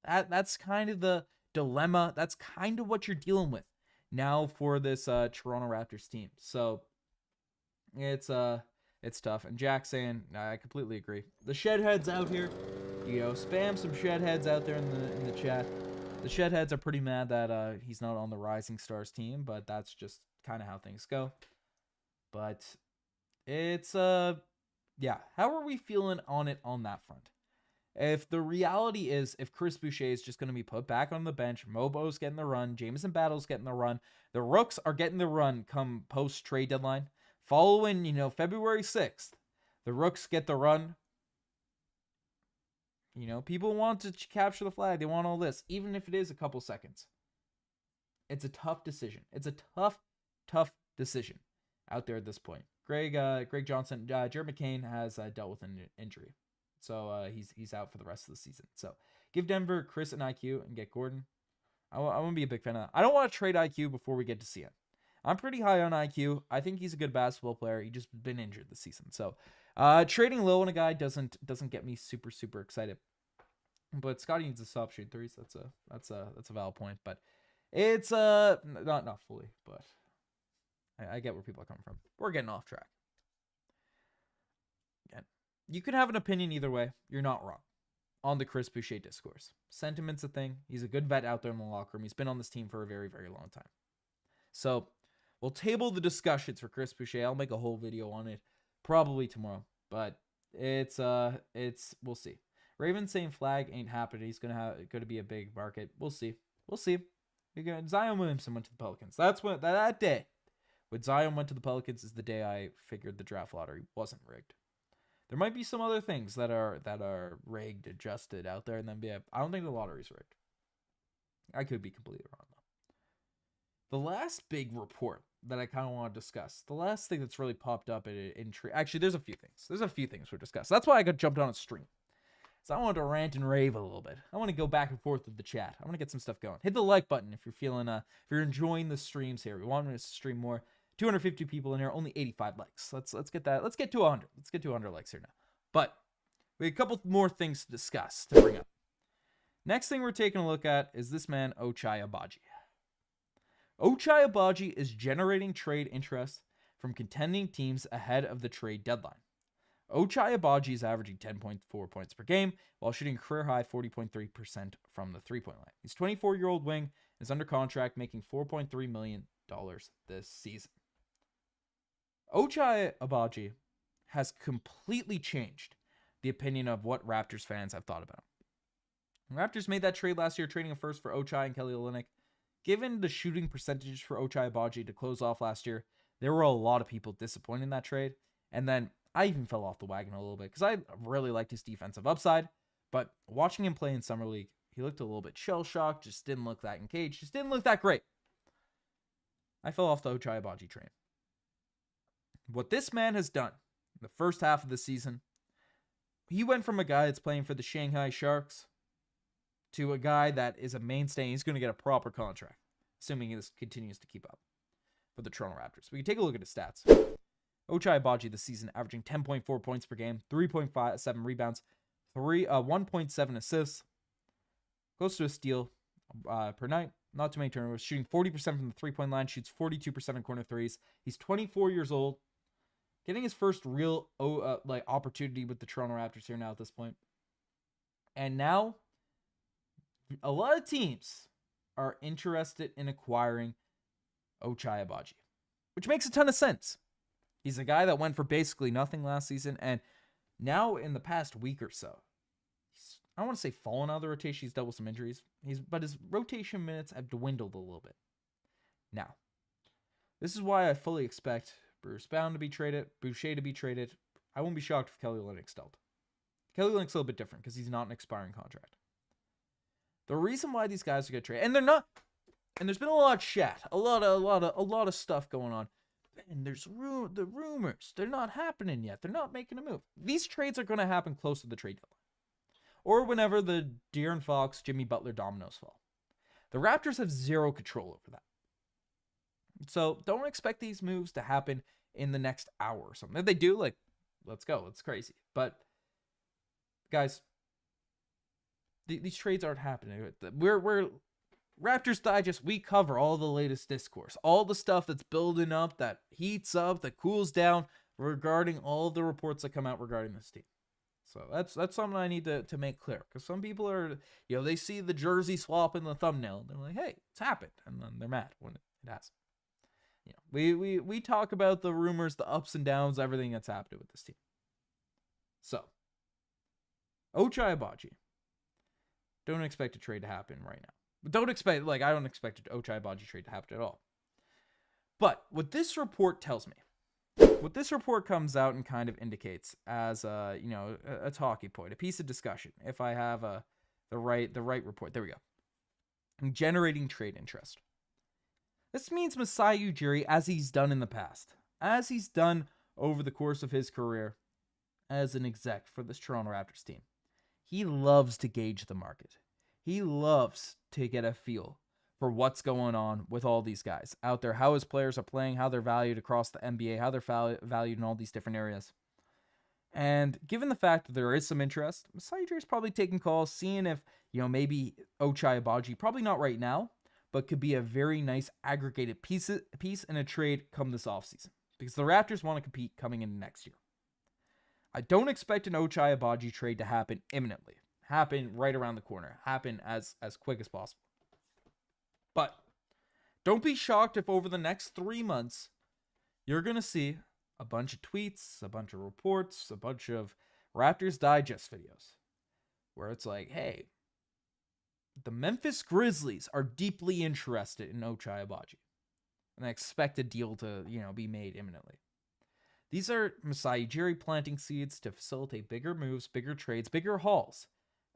That's kind of the dilemma. That's kind of what you're dealing with now for this Toronto Raptors team. So it's tough. And Jack saying, I completely agree. The Shedheads out here, spam some Shedheads out there in the chat. The Shedheads are pretty mad that he's not on the Rising Stars team, but that's just kind of how things go. But it's how are we feeling on it on that front? If the reality is, if Chris Boucher is just going to be put back on the bench, Mobo's getting the run, Jameson Battle's getting the run, the Rooks are getting the run come post-trade deadline. Following, February 6th, the Rooks get the run. People want to capture the flag. They want all this, even if it is a couple seconds. It's a tough decision. It's a tough decision out there at this point. Greg Johnson, Jared McCain has dealt with an injury. So he's out for the rest of the season. So give Denver Chris and IQ and get Gordon. I want to be a big fan of that. I don't want to trade IQ before we get to see him. I'm pretty high on IQ. I think he's a good basketball player. He just been injured this season. So trading low on a guy doesn't get me super excited. But Scottie needs to stop shooting threes. That's a valid point. But it's not fully, but I get where people are coming from. We're getting off track. Again, you can have an opinion either way. You're not wrong on the Chris Boucher discourse. Sentiment's a thing. He's a good vet out there in the locker room. He's been on this team for a very, very long time. So we'll table the discussions for Chris Boucher. I'll make a whole video on it probably tomorrow, but we'll see. Ravens saying flag ain't happening. He's gonna be a big market. We'll see. Zion Williamson went to the Pelicans. That's when that day when Zion went to the Pelicans is the day I figured the draft lottery wasn't rigged. There might be some other things that are rigged, adjusted out there, and then I don't think the lottery's rigged. I could be completely wrong though. The last big report that I kind of want to discuss, the last thing that's really popped up actually, there's a few things. There's a few things we're discussing. That's why I got jumped on a stream. So I wanted to rant and rave a little bit. I want to go back and forth with the chat. I want to get some stuff going. Hit the like button if you're feeling, if you're enjoying the streams here. We want to stream more. 250 people in here, only 85 likes. Let's get that. Let's get to 100. Let's get to 100 likes here now. But we have a couple more things to discuss, to bring up. Next thing we're taking a look at is this man, Ochai Agbaji. Ochai Agbaji is generating trade interest from contending teams ahead of the trade deadline. Ochai Agbaji is averaging 10.4 points per game while shooting career-high 40.3% from the three-point line. He's a 24-year-old wing, is under contract, making $4.3 million this season. Ochai Agbaji has completely changed the opinion of what Raptors fans have thought about him. Raptors made that trade last year, trading a first for Ochai and Kelly Olynyk. Given the shooting percentages for Ochai Agbaji to close off last year, there were a lot of people disappointed in that trade. And then I even fell off the wagon a little bit because I really liked his defensive upside. But watching him play in Summer League, he looked a little bit shell-shocked, just didn't look that engaged, just didn't look that great. I fell off the Ochai Agbaji train. What this man has done in the first half of the season, he went from a guy that's playing for the Shanghai Sharks to a guy that is a mainstay. He's going to get a proper contract, assuming he continues to keep up for the Toronto Raptors. We can take a look at his stats. Ochai Agbaji this season averaging 10.4 points per game, 3.7 rebounds, 1.7 assists, close to a steal per night. Not too many turnovers. Shooting 40% from the three-point line, shoots 42% in corner threes. He's 24 years old, getting his first real opportunity with the Toronto Raptors here now at this point. And now, a lot of teams are interested in acquiring Ochai Agbaji, which makes a ton of sense. He's a guy that went for basically nothing last season, and now in the past week or so, I don't want to say fallen out of the rotation. He's dealt with some injuries, but his rotation minutes have dwindled a little bit. Now, this is why I fully expect Bruce Bound to be traded, Boucher to be traded. I won't be shocked if Kelly Olynyk's dealt. Kelly Olynyk's a little bit different because he's not an expiring contract. The reason why these guys are going to trade, and they're not, and there's been a lot of chat, a lot of stuff going on. And there's the rumors. They're not happening yet. They're not making a move. These trades are going to happen close to the trade deadline, or whenever the De'Aaron Fox, Jimmy Butler dominoes fall. The Raptors have zero control over that. So don't expect these moves to happen in the next hour or something. If they do, let's go. It's crazy. But guys, these trades aren't happening. We're Raptors Digest. We cover all the latest discourse, all the stuff that's building up, that heats up, that cools down regarding all of the reports that come out regarding this team. So that's something I need to make clear, because some people are, they see the jersey swap in the thumbnail, and they're like, hey, it's happened, and then they're mad when it hasn't. We talk about the rumors, the ups and downs, everything that's happened with this team. So, Ochai Agbaji, don't expect a trade to happen right now. But don't expect, I don't expect an Ochai Agbaji trade to happen at all. But what this report tells me, what this report comes out and kind of indicates as a talking point, a piece of discussion, if I have the right report, there we go. Generating trade interest. This means Masai Ujiri, as he's done in the past, as he's done over the course of his career as an exec for this Toronto Raptors team, he loves to gauge the market. He loves to get a feel for what's going on with all these guys out there, how his players are playing, how they're valued across the NBA, how they're valued in all these different areas. And given the fact that there is some interest, Masai Ujiri is probably taking calls, seeing if, maybe Ochai Agbaji, probably not right now, but could be a very nice aggregated piece in a trade come this offseason, because the Raptors want to compete coming into next year. I don't expect an Ochai Agbaji trade to happen imminently, happen right around the corner, happen as quick as possible. But don't be shocked if over the next 3 months, you're going to see a bunch of tweets, a bunch of reports, a bunch of Raptors Digest videos where it's like, hey, the Memphis Grizzlies are deeply interested in Ochai Agbaji, and I expect a deal to, be made imminently. These are Masai Ujiri planting seeds to facilitate bigger moves, bigger trades, bigger hauls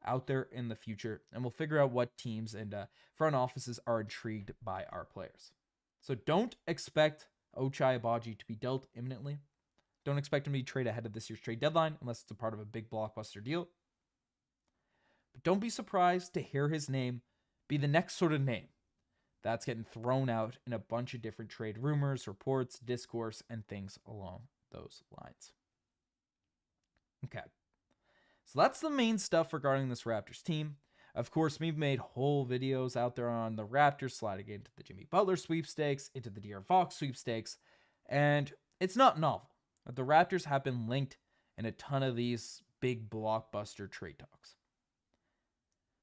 out there in the future, and we'll figure out what teams and front offices are intrigued by our players. So don't expect Ochai Agbaji to be dealt imminently. Don't expect him to be traded ahead of this year's trade deadline unless it's a part of a big blockbuster deal. But don't be surprised to hear his name be the next sort of name that's getting thrown out in a bunch of different trade rumors, reports, discourse, and things along those lines. Okay. So that's the main stuff regarding this Raptors team. Of course, we've made whole videos out there on the Raptors sliding into the Jimmy Butler sweepstakes, into the De'Aaron Fox sweepstakes, and it's not novel. The Raptors have been linked in a ton of these big blockbuster trade talks.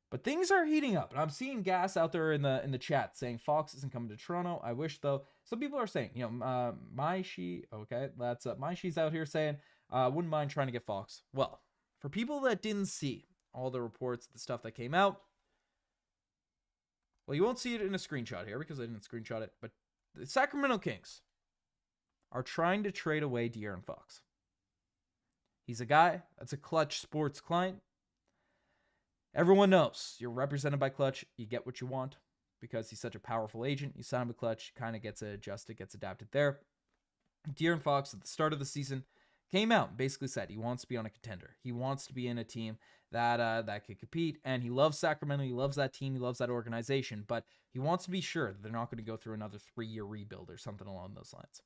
But things are heating up, and I'm seeing gas out there in the chat saying Fox isn't coming to Toronto. I wish, though. Some people are saying, She's out here saying, wouldn't mind trying to get Fox. Well, for people that didn't see all the reports, the stuff that came out, well, you won't see it in a screenshot here because I didn't screenshot it, but the Sacramento Kings are trying to trade away De'Aaron Fox. He's a guy that's a Clutch Sports client. Everyone knows you're represented by Clutch. You get what you want because he's such a powerful agent. You sign with Clutch, kind of gets adjusted, gets adapted there. De'Aaron Fox at the start of the season came out and basically said he wants to be on a contender. He wants to be in a team that could compete, and he loves Sacramento. He loves that team. He loves that organization, but he wants to be sure that they're not going to go through another 3-year rebuild or something along those lines.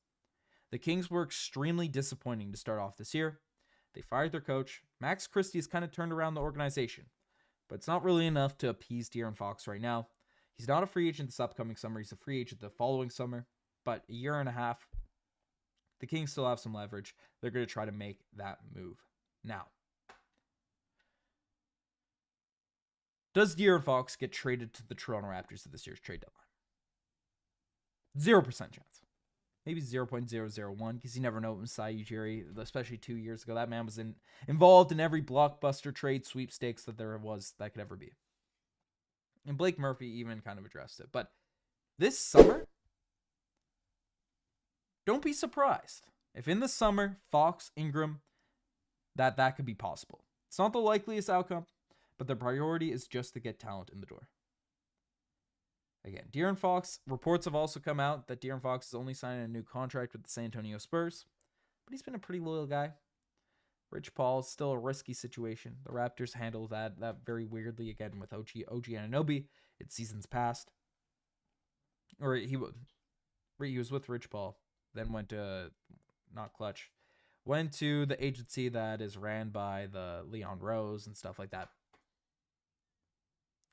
The Kings were extremely disappointing to start off this year. They fired their coach. Max Christie has kind of turned around the organization, but it's not really enough to appease De'Aaron Fox right now. He's not a free agent this upcoming summer. He's a free agent the following summer, but a year and a half, the Kings still have some leverage. They're going to try to make that move. Now, does De'Aaron Fox get traded to the Toronto Raptors at this year's trade deadline? 0% chance. Maybe 0.001, because you never know with Masai Ujiri, especially 2 years ago. That man was involved in every blockbuster trade sweepstakes that there was that could ever be. And Blake Murphy even kind of addressed it. But this summer, don't be surprised if in the summer, Fox, Ingram, that could be possible. It's not the likeliest outcome, but the priority is just to get talent in the door. Again, De'Aaron Fox, reports have also come out that De'Aaron Fox is only signing a new contract with the San Antonio Spurs, but he's been a pretty loyal guy. Rich Paul is still a risky situation. The Raptors handled that very weirdly again with OG Anunoby in seasons past. Or he was with Rich Paul, then went to, not Clutch, went to the agency that is ran by the Leon Rose and stuff like that.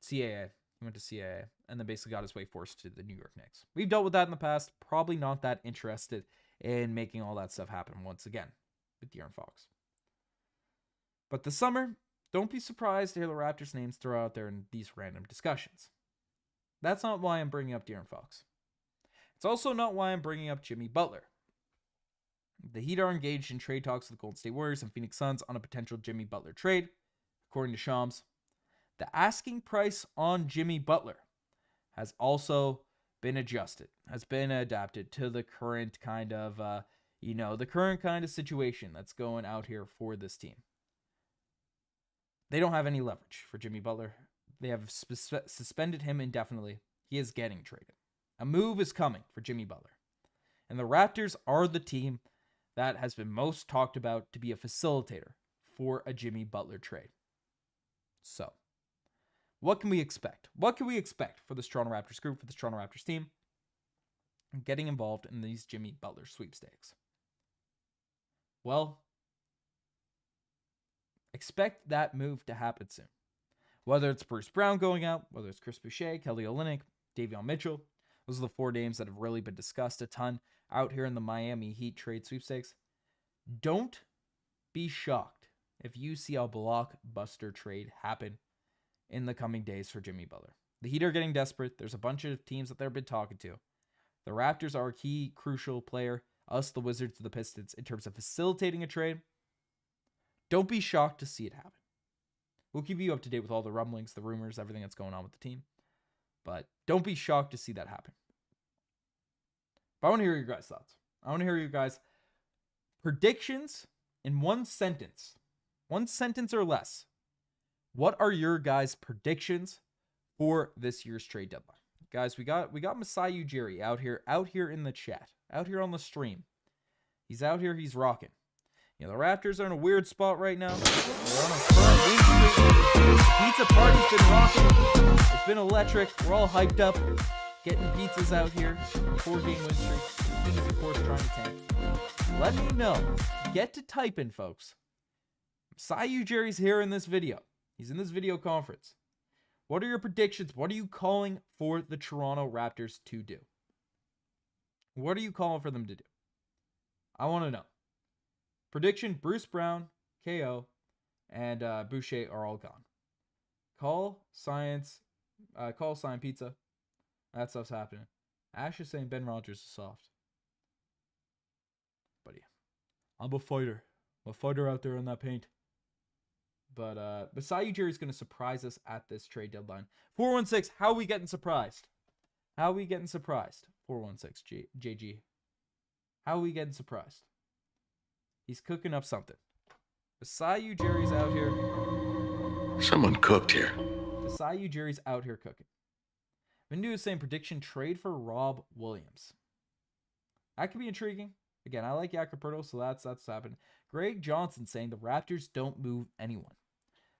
CAA. He went to CAA and then basically got his way forced to the New York Knicks. We've dealt with that in the past. Probably not that interested in making all that stuff happen once again with De'Aaron Fox. But this summer, don't be surprised to hear the Raptors' names thrown out there in these random discussions. That's not why I'm bringing up De'Aaron Fox. It's also not why I'm bringing up Jimmy Butler. The Heat are engaged in trade talks with the Golden State Warriors and Phoenix Suns on a potential Jimmy Butler trade, according to Shams. The asking price on Jimmy Butler has also been adjusted, has been adapted to the current kind of, situation that's going out here for this team. They don't have any leverage for Jimmy Butler. They have suspended him indefinitely. He is getting traded. A move is coming for Jimmy Butler. And the Raptors are the team that has been most talked about to be a facilitator for a Jimmy Butler trade. So, what can we expect? What can we expect for this Toronto Raptors group, for this Toronto Raptors team, getting involved in these Jimmy Butler sweepstakes? Well, expect that move to happen soon. Whether it's Bruce Brown going out, whether it's Chris Boucher, Kelly Olynyk, Davion Mitchell. Those are the 4 names that have really been discussed a ton out here in the Miami Heat trade sweepstakes. Don't be shocked if you see a blockbuster trade happen in the coming days for Jimmy Butler. The Heat are getting desperate. There's a bunch of teams that they've been talking to. The Raptors are a key, crucial player. Us, the Wizards, the Pistons, in terms of facilitating a trade. Don't be shocked to see it happen. We'll keep you up to date with all the rumblings, the rumors, everything that's going on with the team. But don't be shocked to see that happen. But I want to hear your guys' thoughts. I want to hear your guys' predictions in one sentence or less. What are your guys' predictions for this year's trade deadline? Guys, we got Masai Ujiri out here in the chat, out here on the stream. He's out here, he's rocking. You know, the Raptors are in a weird spot right now. They're on a current win streak. Pizza party's been rocking. It's been electric. We're all hyped up, getting pizzas out here. 4-game win streak. Teams, of course, trying to tank. Let me know. Get to typing, folks. Masai Ujiri's here in this video. He's in this video conference. What are your predictions? What are you calling for the Toronto Raptors to do? What are you calling for them to do? I want to know. Prediction, Bruce Brown, KO, and Boucher are all gone. Call sign pizza. That stuff's happening. Ash is saying Ben Rogers is soft. But yeah, I'm a fighter. I'm a fighter out there in that paint. But Masai Ujiri is going to surprise us at this trade deadline. 416, how are we getting surprised? How are we getting surprised? 416, JG. How are we getting surprised? He's cooking up something. Masai Ujiri's out here. Someone cooked here. Masai Ujiri's out here cooking. Vindu is saying prediction, trade for Rob Williams. That could be intriguing. Again, I like Jakob Poeltl, so that's happening. Greg Johnson saying the Raptors don't move anyone.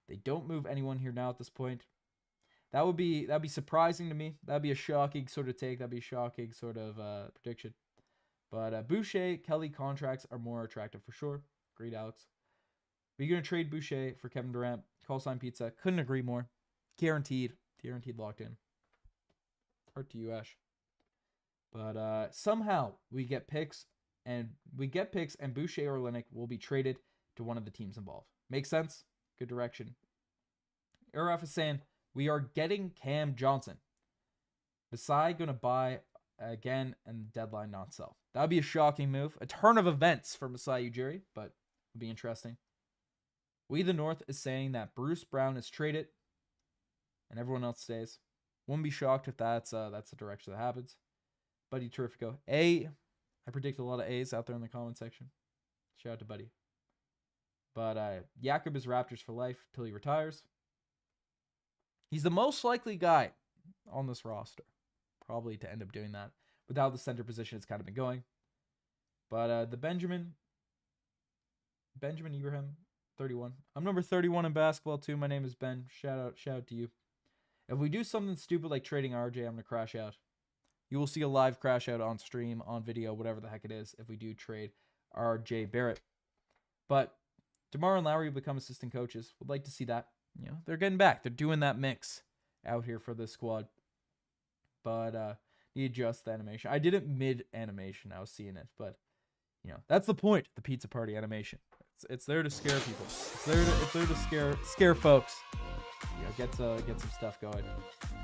They don't move anyone here now at this point. That'd be surprising to me. That'd be a shocking sort of take. That'd be a shocking sort of prediction. But Boucher, Kelly contracts are more attractive for sure. Agreed, Alex. Are you going to trade Boucher for Kevin Durant? Call sign pizza. Couldn't agree more. Guaranteed. Guaranteed locked in. Heart to you, Ash. But somehow we get picks and Boucher or Olynyk will be traded to one of the teams involved. Makes sense? Good direction. Araf is saying we are getting Cam Johnson. Masai going to buy again and deadline not sell. That would be a shocking move. A turn of events for Masai Ujiri, but it'll be interesting. We the North is saying that Bruce Brown is traded and everyone else stays. Won't be shocked if that's the direction that happens. Buddy Terrifico. I predict a lot of A's out there in the comment section. Shout out to Buddy. But Jakob is Raptors for life till he retires. He's the most likely guy on this roster, probably to end up doing that. Without the center position, it's kind of been going. But the Benjamin Ibrahim, 31. I'm number 31 in basketball too. My name is Ben. Shout out to you. If we do something stupid like trading RJ, I'm gonna crash out. You will see a live crash out on stream, on video, whatever the heck it is, if we do trade RJ Barrett. But DeMar and Lowry will become assistant coaches. Would like to see that. You know, they're getting back. They're doing that mix out here for this squad. But need to adjust the animation. I did it mid-animation. I was seeing it. But, you know, that's the point. The pizza party animation. It's there to scare people. It's there to scare folks. You know, get some stuff going.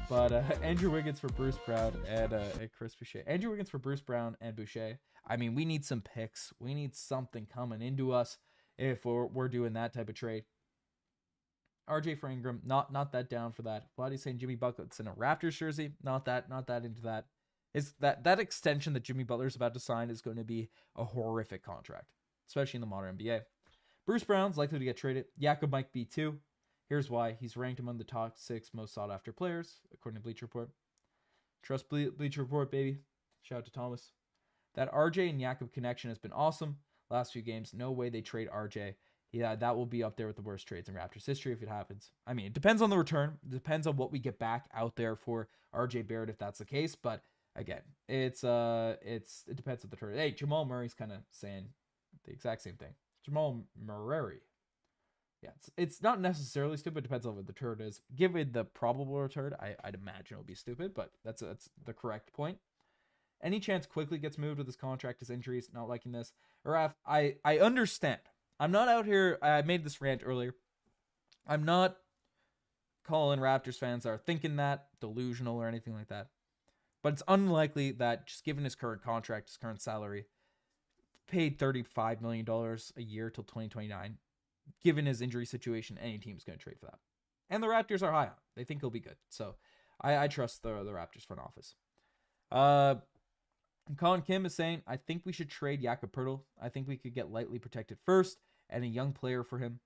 But Andrew Wiggins for Bruce Brown and Chris Boucher. Andrew Wiggins for Bruce Brown and Boucher. I mean, we need some picks. We need something coming into us if we're doing that type of trade. RJ for Ingram, not that down for that. Vladdy's saying Jimmy Butler's in a Raptors jersey. Not that into that. Is that extension that Jimmy Butler's about to sign is going to be a horrific contract, especially in the modern NBA. Bruce Brown's likely to get traded. Jakob might be too. Here's why. He's ranked among the top 6 most sought after players, according to Bleacher Report. Trust Bleacher Report, baby. Shout out to Thomas. That RJ and Jakob connection has been awesome. Last few games, no way they trade RJ. Yeah, that will be up there with the worst trades in Raptors history if it happens. I mean, it depends on the return. It depends on what we get back out there for RJ Barrett if that's the case. But again, it depends on the return. Hey, Jamal Murray's kind of saying the exact same thing. Jamal Murray. Yeah, it's not necessarily stupid. Depends on what the turn is. Given the probable return, I'd imagine it'll be stupid, but that's the correct point. Any chance Quickley gets moved with his contract, his injuries, not liking this. Or I understand. I'm not out here. I made this rant earlier. I'm not calling Raptors fans are thinking that delusional or anything like that. But it's unlikely that just given his current contract, his current salary, paid $35 million a year till 2029, given his injury situation, any team's going to trade for that. And the Raptors are high on. They think he'll be good. So I trust the Raptors front office. Colin Kim is saying, I think we should trade Jakob Poeltl. I think we could get lightly protected first and a young player for him,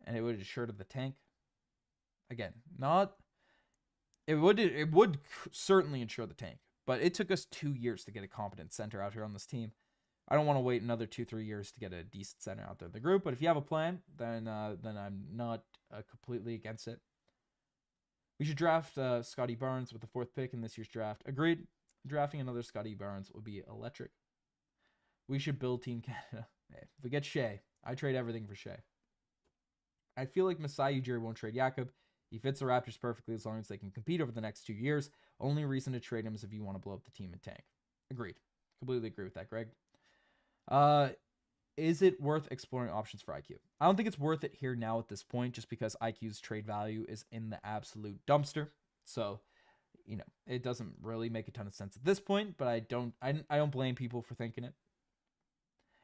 and it would assure the tank. Again, it would certainly ensure the tank, but it took us 2 years to get a competent center out here on this team. I don't want to wait another 2-3 years to get a decent center out there in the group, but if you have a plan, then I'm not completely against it. We should draft Scottie Barnes with the 4th pick in this year's draft. Agreed. Drafting another Scottie Barnes would be electric. We should build Team Canada. Hey, if we get Shea, I trade everything for Shea. I feel like Masai Ujiri won't trade Jakob. He fits the Raptors perfectly as long as they can compete over the next 2 years. Only reason to trade him is if you want to blow up the team and tank. Agreed. Completely agree with that, Greg. Is it worth exploring options for IQ? I don't think it's worth it here now at this point, just because IQ's trade value is in the absolute dumpster. So, it doesn't really make a ton of sense at this point, but I don't blame people for thinking it.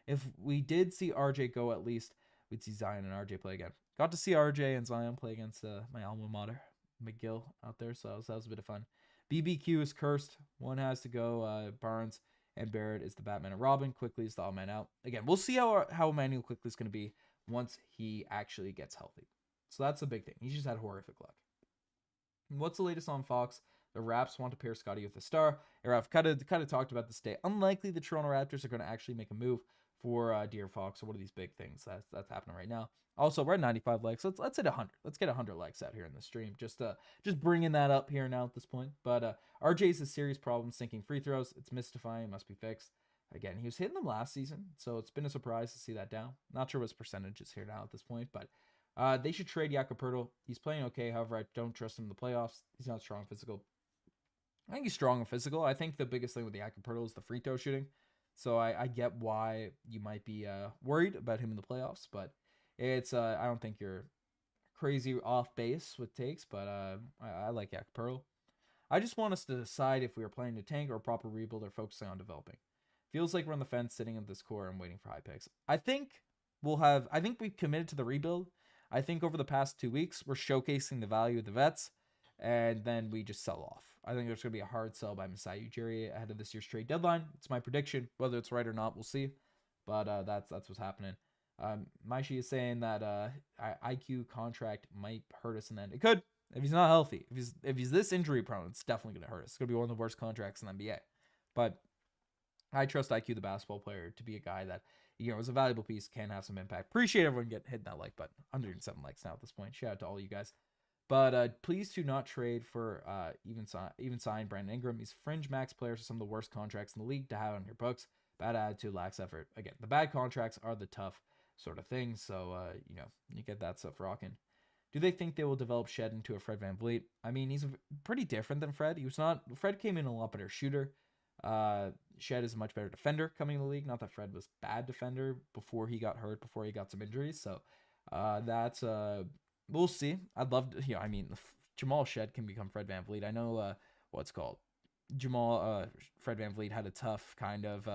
If we did see RJ go, at least we'd see Zion and RJ play again. Got to see RJ and Zion play against my alma mater, McGill, out there, so that was a bit of fun. BBQ is cursed. One has to go. Barnes and Barrett is the Batman and Robin. Quickley is the odd man out. Again, we'll see how Immanuel Quickley is going to be once he actually gets healthy. So that's a big thing. He's just had horrific luck. And what's the latest on Fox? The Raps want to pair Scottie with a star. I've kind of talked about this today. Unlikely the Toronto Raptors are going to actually make a move for De'Aaron Fox or one of these big things that's happening right now. Also, we're at 95 likes. Let's hit 100. Let's get 100 likes out here in the stream. Just bringing that up here now at this point. But RJ's a serious problem sinking free throws. It's mystifying. Must be fixed. Again, he was hitting them last season, so it's been a surprise to see that down. Not sure what his percentage is here now at this point, but they should trade Jakob Poeltl. He's playing okay. However, I don't trust him in the playoffs. He's not strong physical. I think he's strong and physical. I think the biggest thing with the Jakob Poeltl is the free throw shooting. So I get why you might be worried about him in the playoffs, but it's I don't think you're crazy off base with takes, but I like Jakob Poeltl. I just want us to decide if we are planning to tank or a proper rebuild or focusing on developing. Feels like we're on the fence sitting in this core and waiting for high picks. I think we've committed to the rebuild. I think over the past 2 weeks, we're showcasing the value of the vets, and then we just sell off. I think there's going to be a hard sell by Masai Ujiri ahead of this year's trade deadline. It's my prediction. Whether it's right or not, we'll see. But that's what's happening. Masai is saying that IQ contract might hurt us in the end. It could if he's not healthy. If he's this injury prone, it's definitely going to hurt us. It's going to be one of the worst contracts in the NBA. But I trust IQ, the basketball player, to be a guy that is a valuable piece, can have some impact. Appreciate everyone hitting that like button. 107 likes now at this point. Shout out to all you guys. But please do not trade for even sign Brandon Ingram. These fringe max players are some of the worst contracts in the league to have on your books. Bad attitude, lacks effort. Again, the bad contracts are the tough sort of things. So, you get that stuff rocking. Do they think they will develop Shead into a Fred VanVleet? I mean, he's pretty different than Fred. Fred came in a lot better shooter. Shead is a much better defender coming in the league. Not that Fred was bad defender before he got hurt, before he got some injuries. So, that's we'll see. I'd love to, Jamal Shead can become Fred VanVleet. I know Fred VanVleet had a tough kind of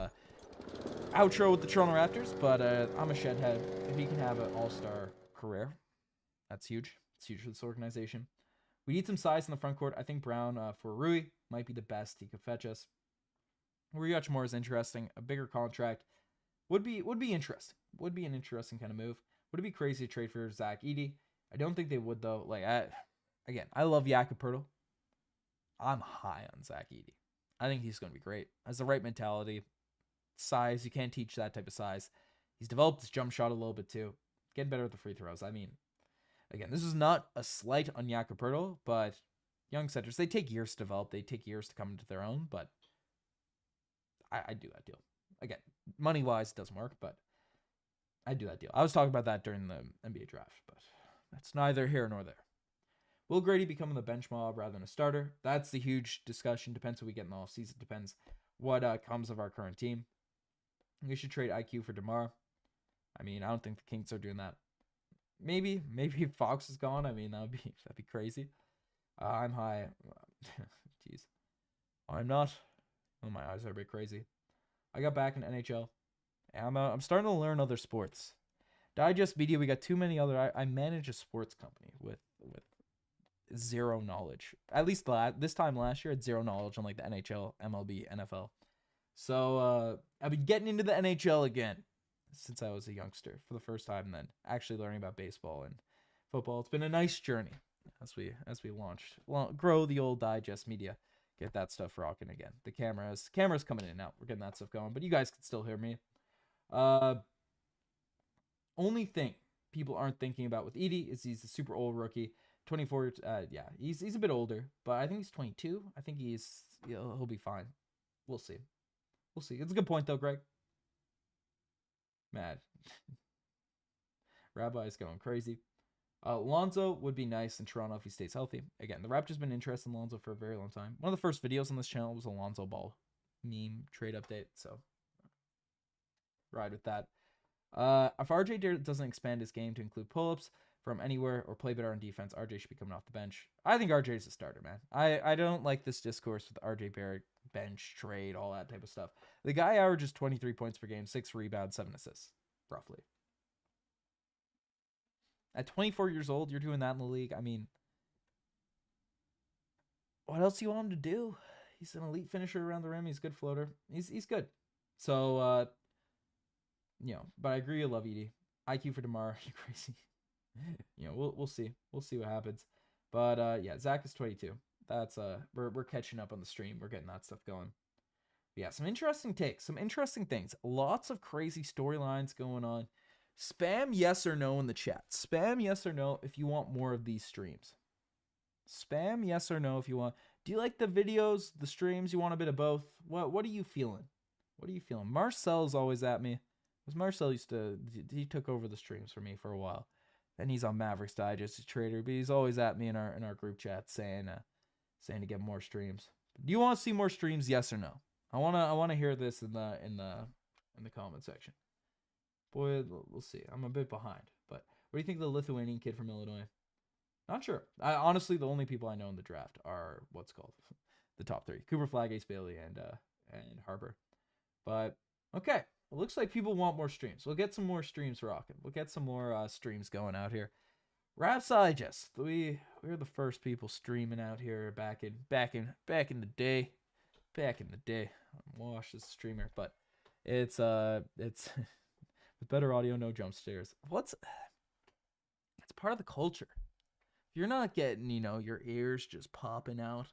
outro with the Toronto Raptors, but I'm a Shead head. If he can have an all-star career, that's huge. It's huge for this organization. We need some size in the front court. I think Brown for Rui might be the best he could fetch us. Rui Hachimura is interesting. A bigger contract would be interesting. Would be an interesting kind of move. Would it be crazy to trade for Zach Edey? I don't think they would, though. I love Jakob Poeltl. I'm high on Zach Edey. I think he's going to be great. Has the right mentality. Size, you can't teach that type of size. He's developed his jump shot a little bit, too. Getting better at the free throws. I mean, again, this is not a slight on Jakob Poeltl, but young centers, they take years to develop. They take years to come into their own, but I do that deal. Again, money-wise, it doesn't work, but I do that deal. I was talking about that during the NBA draft, but That's neither here nor there. Will Gradey become the bench mob rather than a starter? That's the huge discussion. Depends who we get in the offseason. Depends what comes of our current team. We should trade IQ for DeMar. I mean, I don't think the Kings are doing that. Maybe if Fox is gone. I mean, that'd be crazy. I'm high. Jeez. I'm not. Oh, my eyes are a bit crazy. I got back in NHL. I'm starting to learn other sports. Digest Media, we got too many other. I manage a sports company with zero knowledge. At least this time last year, I had zero knowledge on like the NHL, MLB, NFL. So I've been getting into the NHL again since I was a youngster for the first time, and then actually learning about baseball and football. It's been a nice journey as we grow the old Digest Media, get that stuff rocking again. The cameras coming in and out. We're getting that stuff going, but you guys can still hear me. Only thing people aren't thinking about with Edey is he's a super old rookie, 24. Yeah, he's a bit older, but I think he's 22. I think he'll be fine. We'll see. It's a good point though, Greg. Mad. Rabbi's going crazy. Lonzo would be nice in Toronto if he stays healthy. Again, the Raptors been interested in Lonzo for a very long time. One of the first videos on this channel was a Lonzo Ball meme trade update, so ride with that. If RJ doesn't expand his game to include pull-ups from anywhere or play better on defense, RJ should be coming off the bench. I think RJ is a starter, man. I don't like this discourse with RJ Barrett, bench, trade, all that type of stuff. The guy averages 23 points per game, 6 rebounds, 7 assists, roughly. At 24 years old, you're doing that in the league. I mean, what else do you want him to do? He's an elite finisher around the rim. He's a good floater. He's good. So, but I agree. I love Edey. IQ for DeMar. You crazy. We'll see. We'll see what happens. But, yeah, Zach is 22. That's, we're catching up on the stream. We're getting that stuff going. But yeah, some interesting takes. Some interesting things. Lots of crazy storylines going on. Spam yes or no in the chat. Spam yes or no if you want more of these streams. Spam yes or no if you want. Do you like the videos, the streams? You want a bit of both? What are you feeling? What are you feeling? Marcel's always at me. Because Marcel he took over the streams for me for a while. And he's on Mavericks Digest, he's a trader, but he's always at me in our group chat saying to get more streams. Do you want to see more streams? Yes or no? I wanna hear this in the comment section. Boy, we'll see. I'm a bit behind. But what do you think of the Lithuanian kid from Illinois? Not sure. Honestly, the only people I know in the draft are what's called the top 3. Cooper Flag, Ace Bailey, and Harbor. But, okay. It looks like people want more streams. We'll get some more streams rocking. We'll get some more streams going out here. Raptors Digest. We're the first people streaming out here back in the day. Back in the day. Wash this streamer, but it's with better audio, no jump scares. It's part of the culture. If you're not getting, your ears just popping out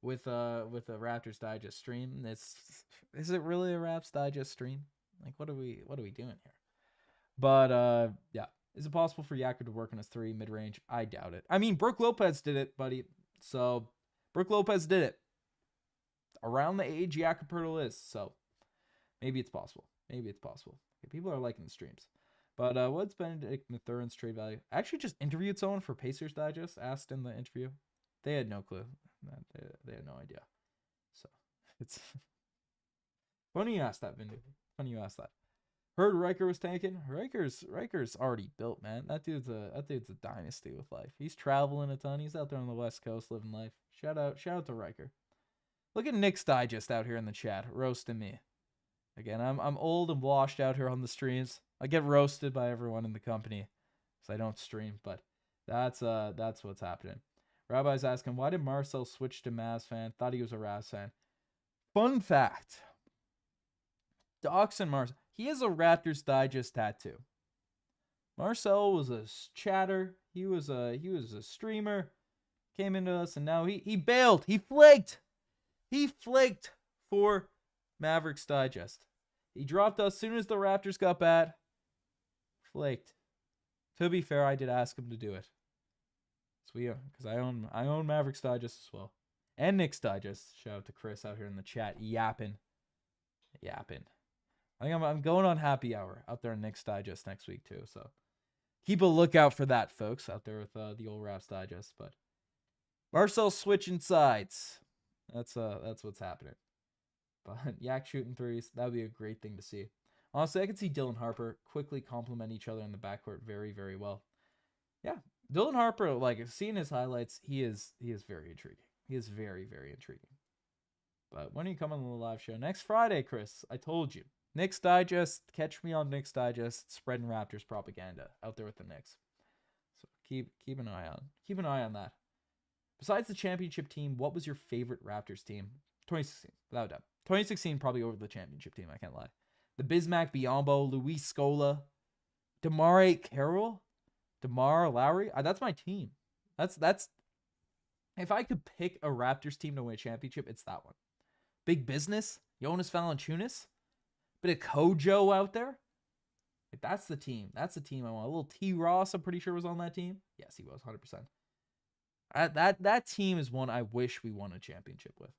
with a Raptors Digest stream, is it really a Raptors Digest stream? Like, what are we doing here? But yeah, is it possible for Jakob to work on his 3 mid-range? I doubt it. I mean, Brook Lopez did it, buddy. So Brook Lopez did it around the age Jakob Poeltl is. So maybe it's possible. People are liking the streams. But what's Benedict Mathurin's trade value? I actually just interviewed someone for Pacers Digest, asked in the interview. They had no clue. They had no idea. So it's funny you asked that, Vindu. Funny you asked that. Heard Riker was tanking. Riker's already built, man. That dude's a dynasty with life. He's traveling a ton. He's out there on the West Coast living life. Shout out to Riker. Look at Nick's Digest out here in the chat, roasting me. Again, I'm old and washed out here on the streams. I get roasted by everyone in the company because I don't stream, but that's what's happening. Rabbi's asking, why did Marcel switch to Mavs fan? Thought he was a Ravs fan. Fun fact. Doxson Marcel. He has a Raptors Digest tattoo. Marcel was a chatter. He was a streamer. Came into us and now he bailed. He flaked. He flaked for Mavericks Digest. He dropped us as soon as the Raptors got bad. Flaked. To be fair, I did ask him to do it. So because I own Mavericks Digest as well. And Knicks Digest. Shout out to Chris out here in the chat. Yapping. I think I'm going on happy hour out there in Knicks Digest next week too. So keep a lookout for that, folks, out there with the old Raps Digest. But Marcel switching sides. That's what's happening. But Yak shooting threes, that would be a great thing to see. Honestly, I could see Dylan Harper quickly complement each other in the backcourt very, very well. Yeah, Dylan Harper, like seeing his highlights, he is very intriguing. He is very, very intriguing. But when are you coming on the live show? Next Friday, Chris. I told you. Knicks Digest. Catch me on Knicks Digest. Spreading Raptors propaganda out there with the Knicks. So keep an eye on that. Besides the championship team, what was your favorite Raptors team? 2016, without a doubt. 2016 probably over the championship team. I can't lie. The Bismack Biyombo, Luis Scola, DeMar Carroll, DeMar Lowry. That's my team. That's. If I could pick a Raptors team to win a championship, it's that one. Big Business, Jonas Valanciunas, bit of Kojo out there. Like that's the team. That's the team I want. A little T. Ross, I'm pretty sure was on that team. Yes, he was 100%. That team is one I wish we won a championship with.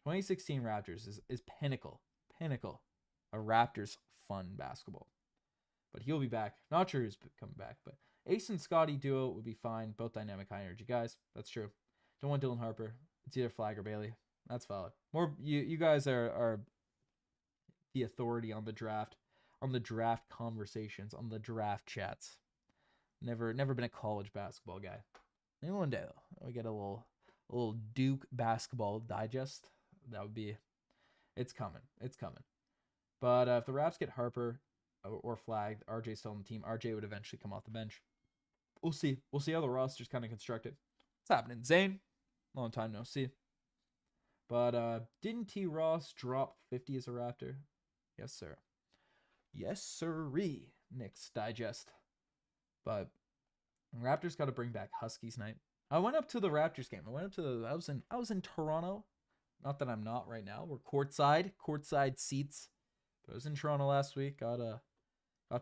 2016 Raptors is pinnacle of Raptors fun basketball. But he'll be back. Not sure who's coming back, but Ace and Scottie duo would be fine. Both dynamic, high energy guys. That's true. Don't want Dylan Harper. It's either Flag or Bailey. That's valid. More you guys are the authority on the draft conversations, on the draft chats. Never been a college basketball guy. Maybe one day though, we get a little Duke basketball digest. That would be. It's coming. But if the Raps get Harper or flagged, RJ's still on the team. RJ would eventually come off the bench. We'll see. We'll see how the roster's kind of constructed. What's happening, Zane? Long time no see. But didn't T. Ross drop 50 as a Raptor? Yes, sir. Yes, sirree. Knicks Digest. But Raptors got to bring back Huskies night. I went up to the Raptors game. I was in Toronto. Not that I'm not right now. We're courtside seats. But I was in Toronto last week. Got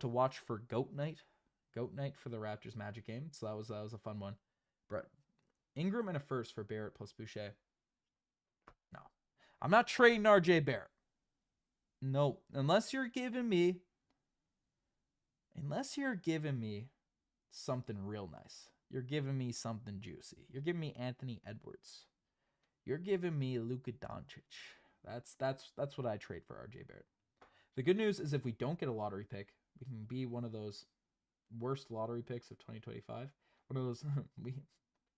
to watch for Goat Night for the Raptors Magic game. So that was a fun one. Brett Ingram and a first for Barrett plus Boucher. No, I'm not trading RJ Barrett. No, unless you're giving me something real nice. You're giving me something juicy. You're giving me Anthony Edwards. You're giving me Luka Doncic. That's what I trade for RJ Barrett. The good news is if we don't get a lottery pick, we can be one of those worst lottery picks of 2025. One of those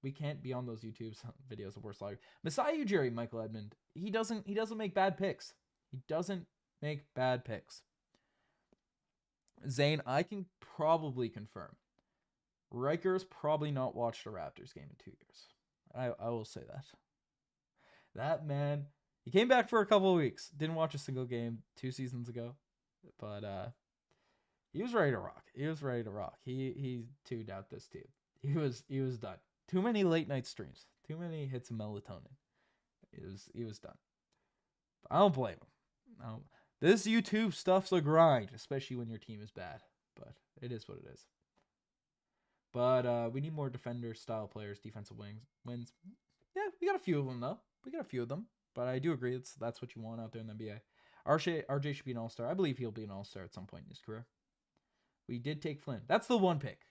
we can't be on those YouTube videos of worst lottery. Masai Ujiri, Michael Edmond. He doesn't make bad picks. He doesn't make bad picks. Zane, I can probably confirm. Riker's probably not watched a Raptors game in 2 years. I will say that. That man, he came back for a couple of weeks. Didn't watch a single game 2 seasons ago. But he was ready to rock. He tuned out this team. He was done. Too many late night streams. Too many hits of melatonin. He was done. But I don't blame him. No. This YouTube stuff's a grind, especially when your team is bad. But it is what it is. But we need more defender-style players, defensive wins. Yeah, we got a few of them, though. But I do agree that's what you want out there in the NBA. RJ should be an all-star. I believe he'll be an all-star at some point in his career. We did take Flynn. That's the one pick.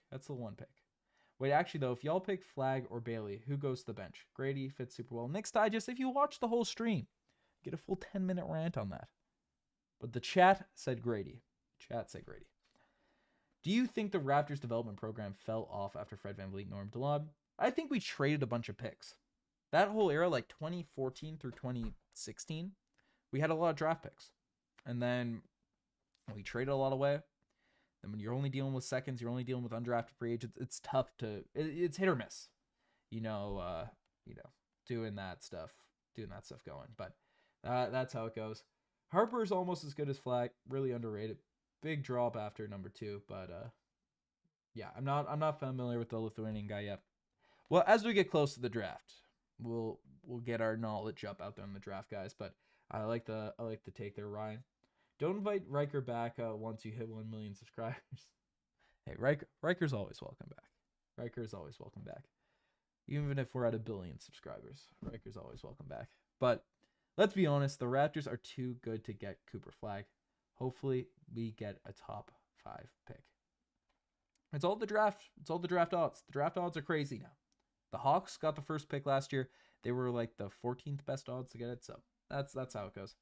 Wait, actually, though, if y'all pick Flag or Bailey, who goes to the bench? Gradey fits super well. Knicks Digest, if you watch the whole stream, get a full 10-minute rant on that. But the chat said Gradey. Do you think the Raptors development program fell off after Fred VanVleet, Norm Delon? I think we traded a bunch of picks. That whole era, like 2014 through 2016, we had a lot of draft picks. And then we traded a lot away. And when you're only dealing with seconds, you're only dealing with undrafted free agents, it's tough to, it's hit or miss, doing that stuff going. But that's how it goes. Harper is almost as good as Flag, really underrated. Big drop after number 2, but yeah, I'm not familiar with the Lithuanian guy yet. Well, as we get close to the draft, we'll get our knowledge up out there on the draft guys. But I like the take there, Ryan. Don't invite Riker back once you hit 1 million subscribers. Hey, Riker's always welcome back. Even if we're at 1 billion subscribers, Riker's always welcome back. But let's be honest, the Raptors are too good to get Cooper Flag. Hopefully, we get a top 5 pick. It's all the draft. It's all the draft odds. The draft odds are crazy now. The Hawks got the first pick last year. They were like the 14th best odds to get it. So that's how it goes.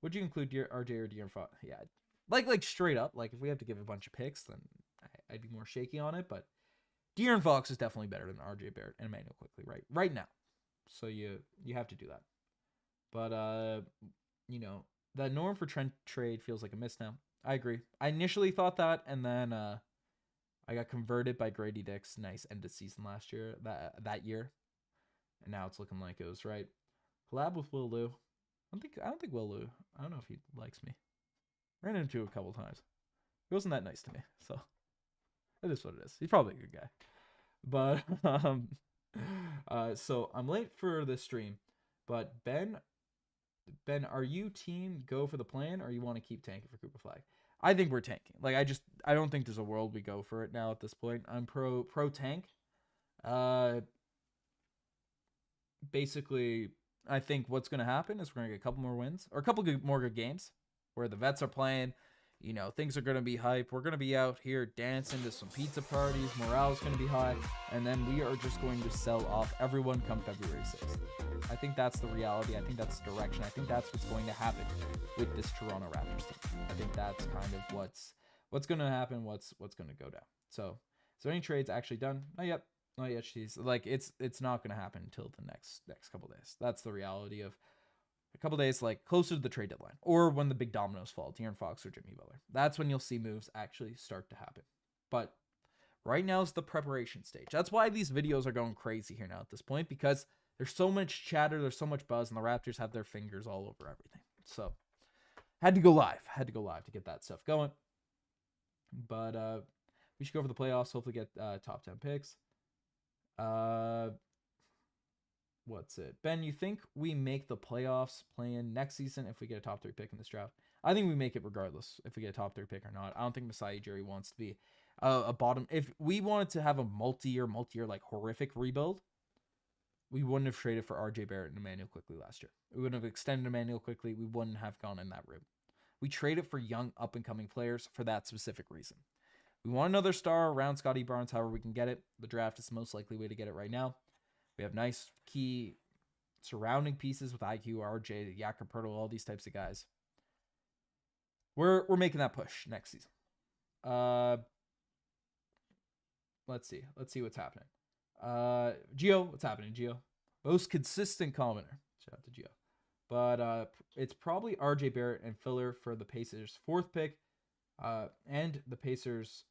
Would you include RJ or De'Aaron Fox? Yeah, like straight up. Like if we have to give a bunch of picks, then I'd be more shaky on it. But De'Aaron Fox is definitely better than RJ Barrett and Immanuel Quickley right now. So you have to do that. But the norm for Trent trade feels like a miss now. I agree. I initially thought that, and then I got converted by Gradey Dick's nice end of season last year, that year, and now it's looking like it was right. Collab with Will Lou. I don't think Will Lou. I don't know if he likes me. Ran into him a couple times. He wasn't that nice to me, so it is what it is. He's probably a good guy, but so I'm late for this stream, but Ben, are you team go for the plan, or you want to keep tanking for Cooper Flag? I think we're tanking. Like I don't think there's a world we go for it now at this point. I'm pro tank. Basically, I think what's going to happen is we're going to get a couple more wins or a couple more good games where the vets are playing. Things are going to be hype. We're going to be out here dancing to some pizza parties. Morale is going to be high. And then we are just going to sell off everyone come February 6th. I think that's the reality. I think that's the direction. I think that's what's going to happen with this Toronto Raptors team. I think that's kind of what's going to happen, what's going to go down. So, is there any trades actually done? Not yet. She's like, it's not going to happen until the next couple days. That's the reality of a couple days, like closer to the trade deadline, or when the big dominoes fall, De'Aaron Fox or Jimmy Butler. That's when you'll see moves actually start to happen. But right now is the preparation stage. That's why these videos are going crazy here now at this point, because there's so much chatter, there's so much buzz, and the Raptors have their fingers all over everything. So had to go live to get that stuff going. But we should go for the playoffs, hopefully get top 10 picks. What's it? Ben, you think we make the playoffs playing next season if we get a top 3 pick in this draft? I think we make it regardless if we get a top 3 pick or not. I don't think Masai Ujiri wants to be a bottom. If we wanted to have a multi-year, like horrific rebuild, we wouldn't have traded for RJ Barrett and Immanuel Quickley last year. We wouldn't have extended Immanuel Quickley. We wouldn't have gone in that route. We traded for young up-and-coming players for that specific reason. We want another star around Scottie Barnes, however we can get it. The draft is the most likely way to get it right now. We have nice key surrounding pieces with IQ, RJ, Jakob Poeltl, all these types of guys. We're making that push next season. Let's see what's happening. Gio, what's happening, Gio? Most consistent commenter. Shout out to Gio. But it's probably RJ Barrett and filler for the Pacers' 4th pick, and the Pacers'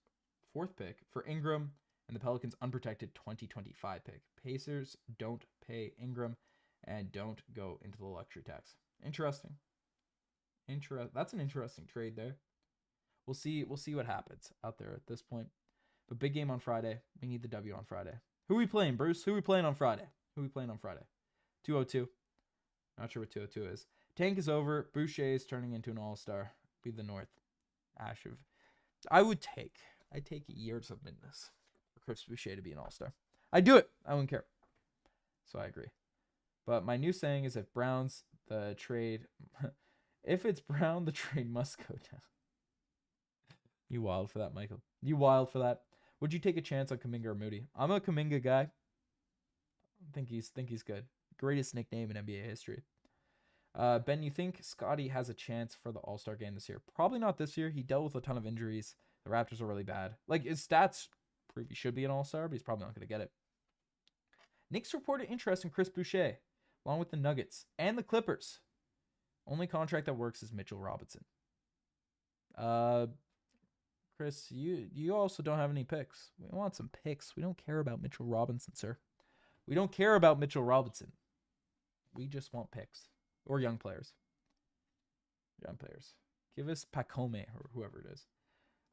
4th pick for Ingram and the Pelicans' unprotected 2025 pick. Pacers don't pay Ingram and don't go into the luxury tax. Interesting. That's an interesting trade there. We'll see what happens out there at this point. But big game on Friday. We need the W on Friday. Who are we playing, Bruce? Who are we playing on Friday? 202. Not sure what 202 is. Tank is over. Boucher is turning into an all-star. Be the North. Ashiv. I'd take years of midness for Chris Boucher to be an all-star. I'd do it. I wouldn't care. So I agree. But my new saying is if Brown's the trade... if it's Brown, the trade must go down. You wild for that, Michael. You wild for that. Would you take a chance on Kuminga or Moody? I'm a Kuminga guy. I think he's good. Greatest nickname in NBA history. Ben, you think Scottie has a chance for the All-Star game this year? Probably not this year. He dealt with a ton of injuries. The Raptors are really bad. Like, his stats prove he should be an All-Star, but he's probably not going to get it. Knicks reported interest in Chris Boucher, along with the Nuggets and the Clippers. Only contract that works is Mitchell Robinson. Chris, you also don't have any picks. We want some picks. We don't care about Mitchell Robinson, sir. We don't care about Mitchell Robinson. We just want picks. Or young players. Give us Pacome or whoever it is.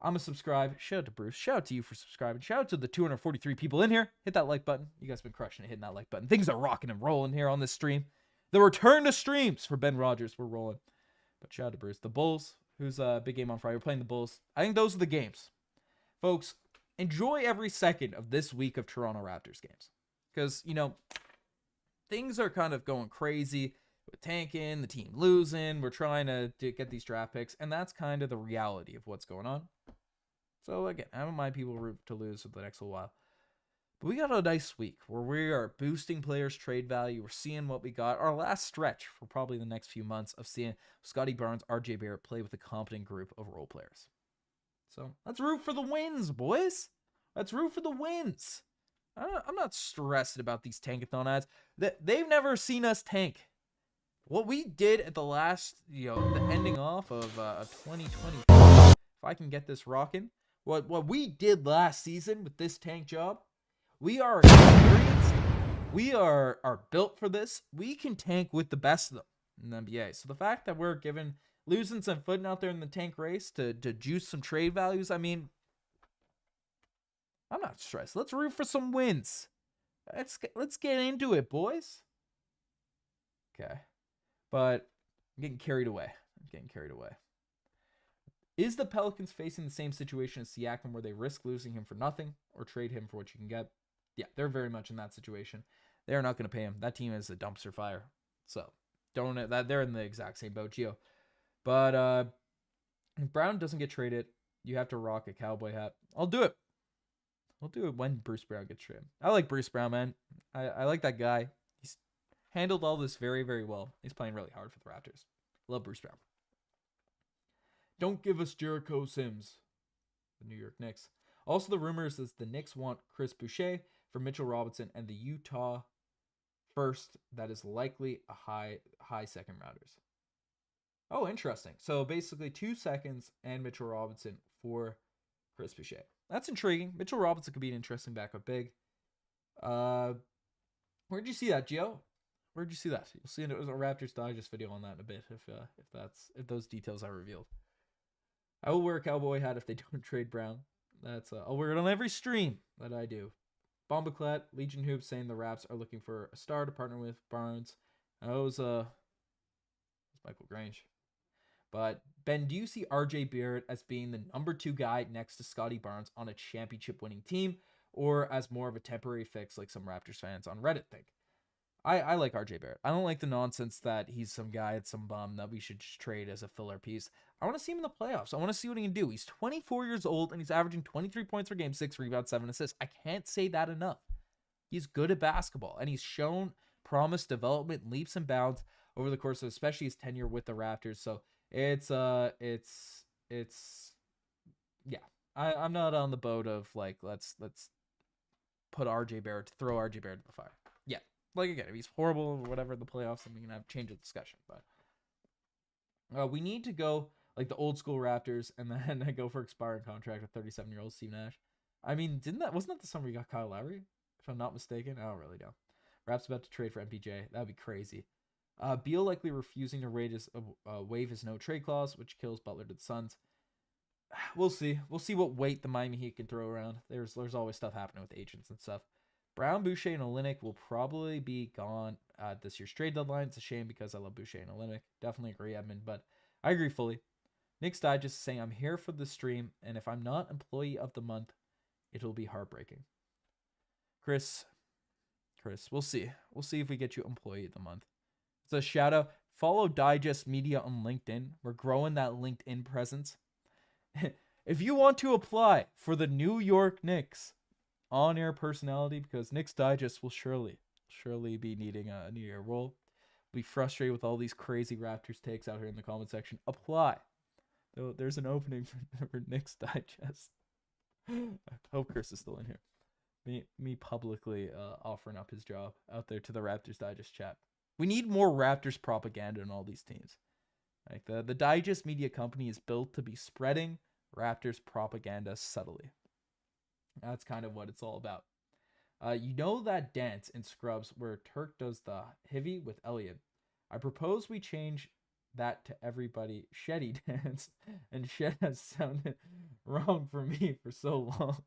I'm a subscribe. Shout out to Bruce. Shout out to you for subscribing. Shout out to the 243 people in here. Hit that like button. You guys have been crushing it, hitting that like button. Things are rocking and rolling here on this stream. The return to streams for Ben Rogers. We're rolling. But shout out to Bruce. The Bulls, who's a big game on Friday. We're playing the Bulls. I think those are the games. Folks, enjoy every second of this week of Toronto Raptors games. Because, things are kind of going crazy. We're tanking, the team losing. We're trying to get these draft picks. And that's kind of the reality of what's going on. So again, I don't mind people root to lose for the next little while. But we got a nice week where we are boosting players' trade value. We're seeing what we got. Our last stretch for probably the next few months of seeing Scottie Barnes, RJ Barrett play with a competent group of role players. So let's root for the wins, boys. Let's root for the wins. I'm not stressed about these tankathon ads. They've never seen us tank. What we did at the last, the ending off of 2020, if I can get this rocking, what we did last season with this tank job, we are experienced. We are built for this. We can tank with the best of them in the NBA. So the fact that we're losing some footing out there in the tank race to juice some trade values, I mean, I'm not stressed. Let's root for some wins. Let's get into it, boys. Okay. But I'm getting carried away. Is the Pelicans facing the same situation as Siakam where they risk losing him for nothing or trade him for what you can get? Yeah, they're very much in that situation. They're not going to pay him. That team is a dumpster fire. So, they're in the exact same boat, Gio. But if Brown doesn't get traded, you have to rock a cowboy hat. I'll do it. I'll do it when Bruce Brown gets traded. I like Bruce Brown, man. I like that guy. He's handled all this very, very well. He's playing really hard for the Raptors. Love Bruce Brown. Don't give us Jericho Sims. The New York Knicks. Also, the rumors is the Knicks want Chris Boucher for Mitchell Robinson and the Utah first. That is likely a high second rounders. Oh, interesting. So basically 2 seconds and Mitchell Robinson for Chris Boucher. That's intriguing. Mitchell Robinson could be an interesting backup big. Where'd you see that, Gio? Where'd you see that? You'll see it was a Raptors Digest video on that in a bit if those details are revealed. I will wear a cowboy hat if they don't trade Brown. I'll wear it on every stream that I do. Bombaclet, Legion Hoops saying the Raps are looking for a star to partner with Barnes. That was Michael Grange. But Ben, do you see RJ Barrett as being the number 2 guy next to Scottie Barnes on a championship winning team, or as more of a temporary fix like some Raptors fans on Reddit think? I like RJ Barrett. I don't like the nonsense that he's some guy at some bum that we should just trade as a filler piece. I want to see him in the playoffs. I want to see what he can do. He's 24 years old and he's averaging 23 points per game, 6 rebounds, 7 assists. I can't say that enough. He's good at basketball and he's shown promise, development, leaps and bounds over the course of especially his tenure with the Raptors. So it's yeah. I'm not on the boat of like let's put RJ Barrett, throw RJ Barrett to the fire. Yeah. Like again, if he's horrible or whatever in the playoffs, then we can have change of discussion. But we need to go like the old school Raptors and then go for expiring contract with 37-year-old Steve Nash. I mean, wasn't that the summer we got Kyle Lowry? If I'm not mistaken, I don't really know. Raps about to trade for MPJ. That'd be crazy. Beal likely refusing to waive his no trade clause, which kills Butler to the Suns. We'll see. We'll see what weight the Miami Heat can throw around. There's always stuff happening with agents and stuff. Brown, Boucher, and Olynyk will probably be gone at this year's trade deadline. It's a shame because I love Boucher and Olynyk. Definitely agree, Edmund, but I agree fully. Nick's Digest is saying, I'm here for the stream, and if I'm not employee of the month, it'll be heartbreaking. Chris, we'll see. We'll see if we get you employee of the month. It's a shout out. Follow Digest Media on LinkedIn. We're growing that LinkedIn presence. If you want to apply for the New York Knicks on-air personality, because Knicks Digest will surely be needing a New Year role. Be frustrated with all these crazy Raptors takes out here in the comment section. Apply. There's an opening for Knicks Digest. I hope Chris is still in here. Me publicly offering up his job out there to the Raptors Digest chat. We need more Raptors propaganda in all these teams. Like the Digest Media Company is built to be spreading Raptors propaganda subtly. That's kind of what it's all about. You know that dance in Scrubs where Turk does the hivvy with Elliot? I propose we change that to everybody Sheddy dance, and Shed has sounded wrong for me for so long.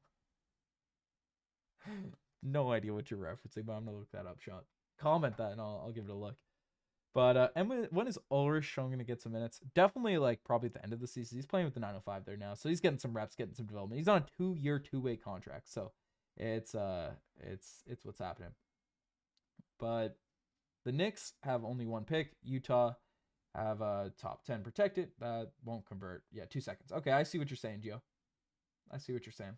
No idea what you're referencing, but I'm gonna look that up, Sean. Comment that and I'll give it a look. But and when is Ulrich going to get some minutes? Definitely like probably at the end of the season. He's playing with the 905 there now, so he's getting some reps, getting some development. He's on a 2-year, 2-way contract, so it's what's happening. But the Knicks have only 1 pick. Utah have a top 10 protected. That won't convert. Yeah, 2 seconds. Okay, I see what you're saying, Gio. I see what you're saying.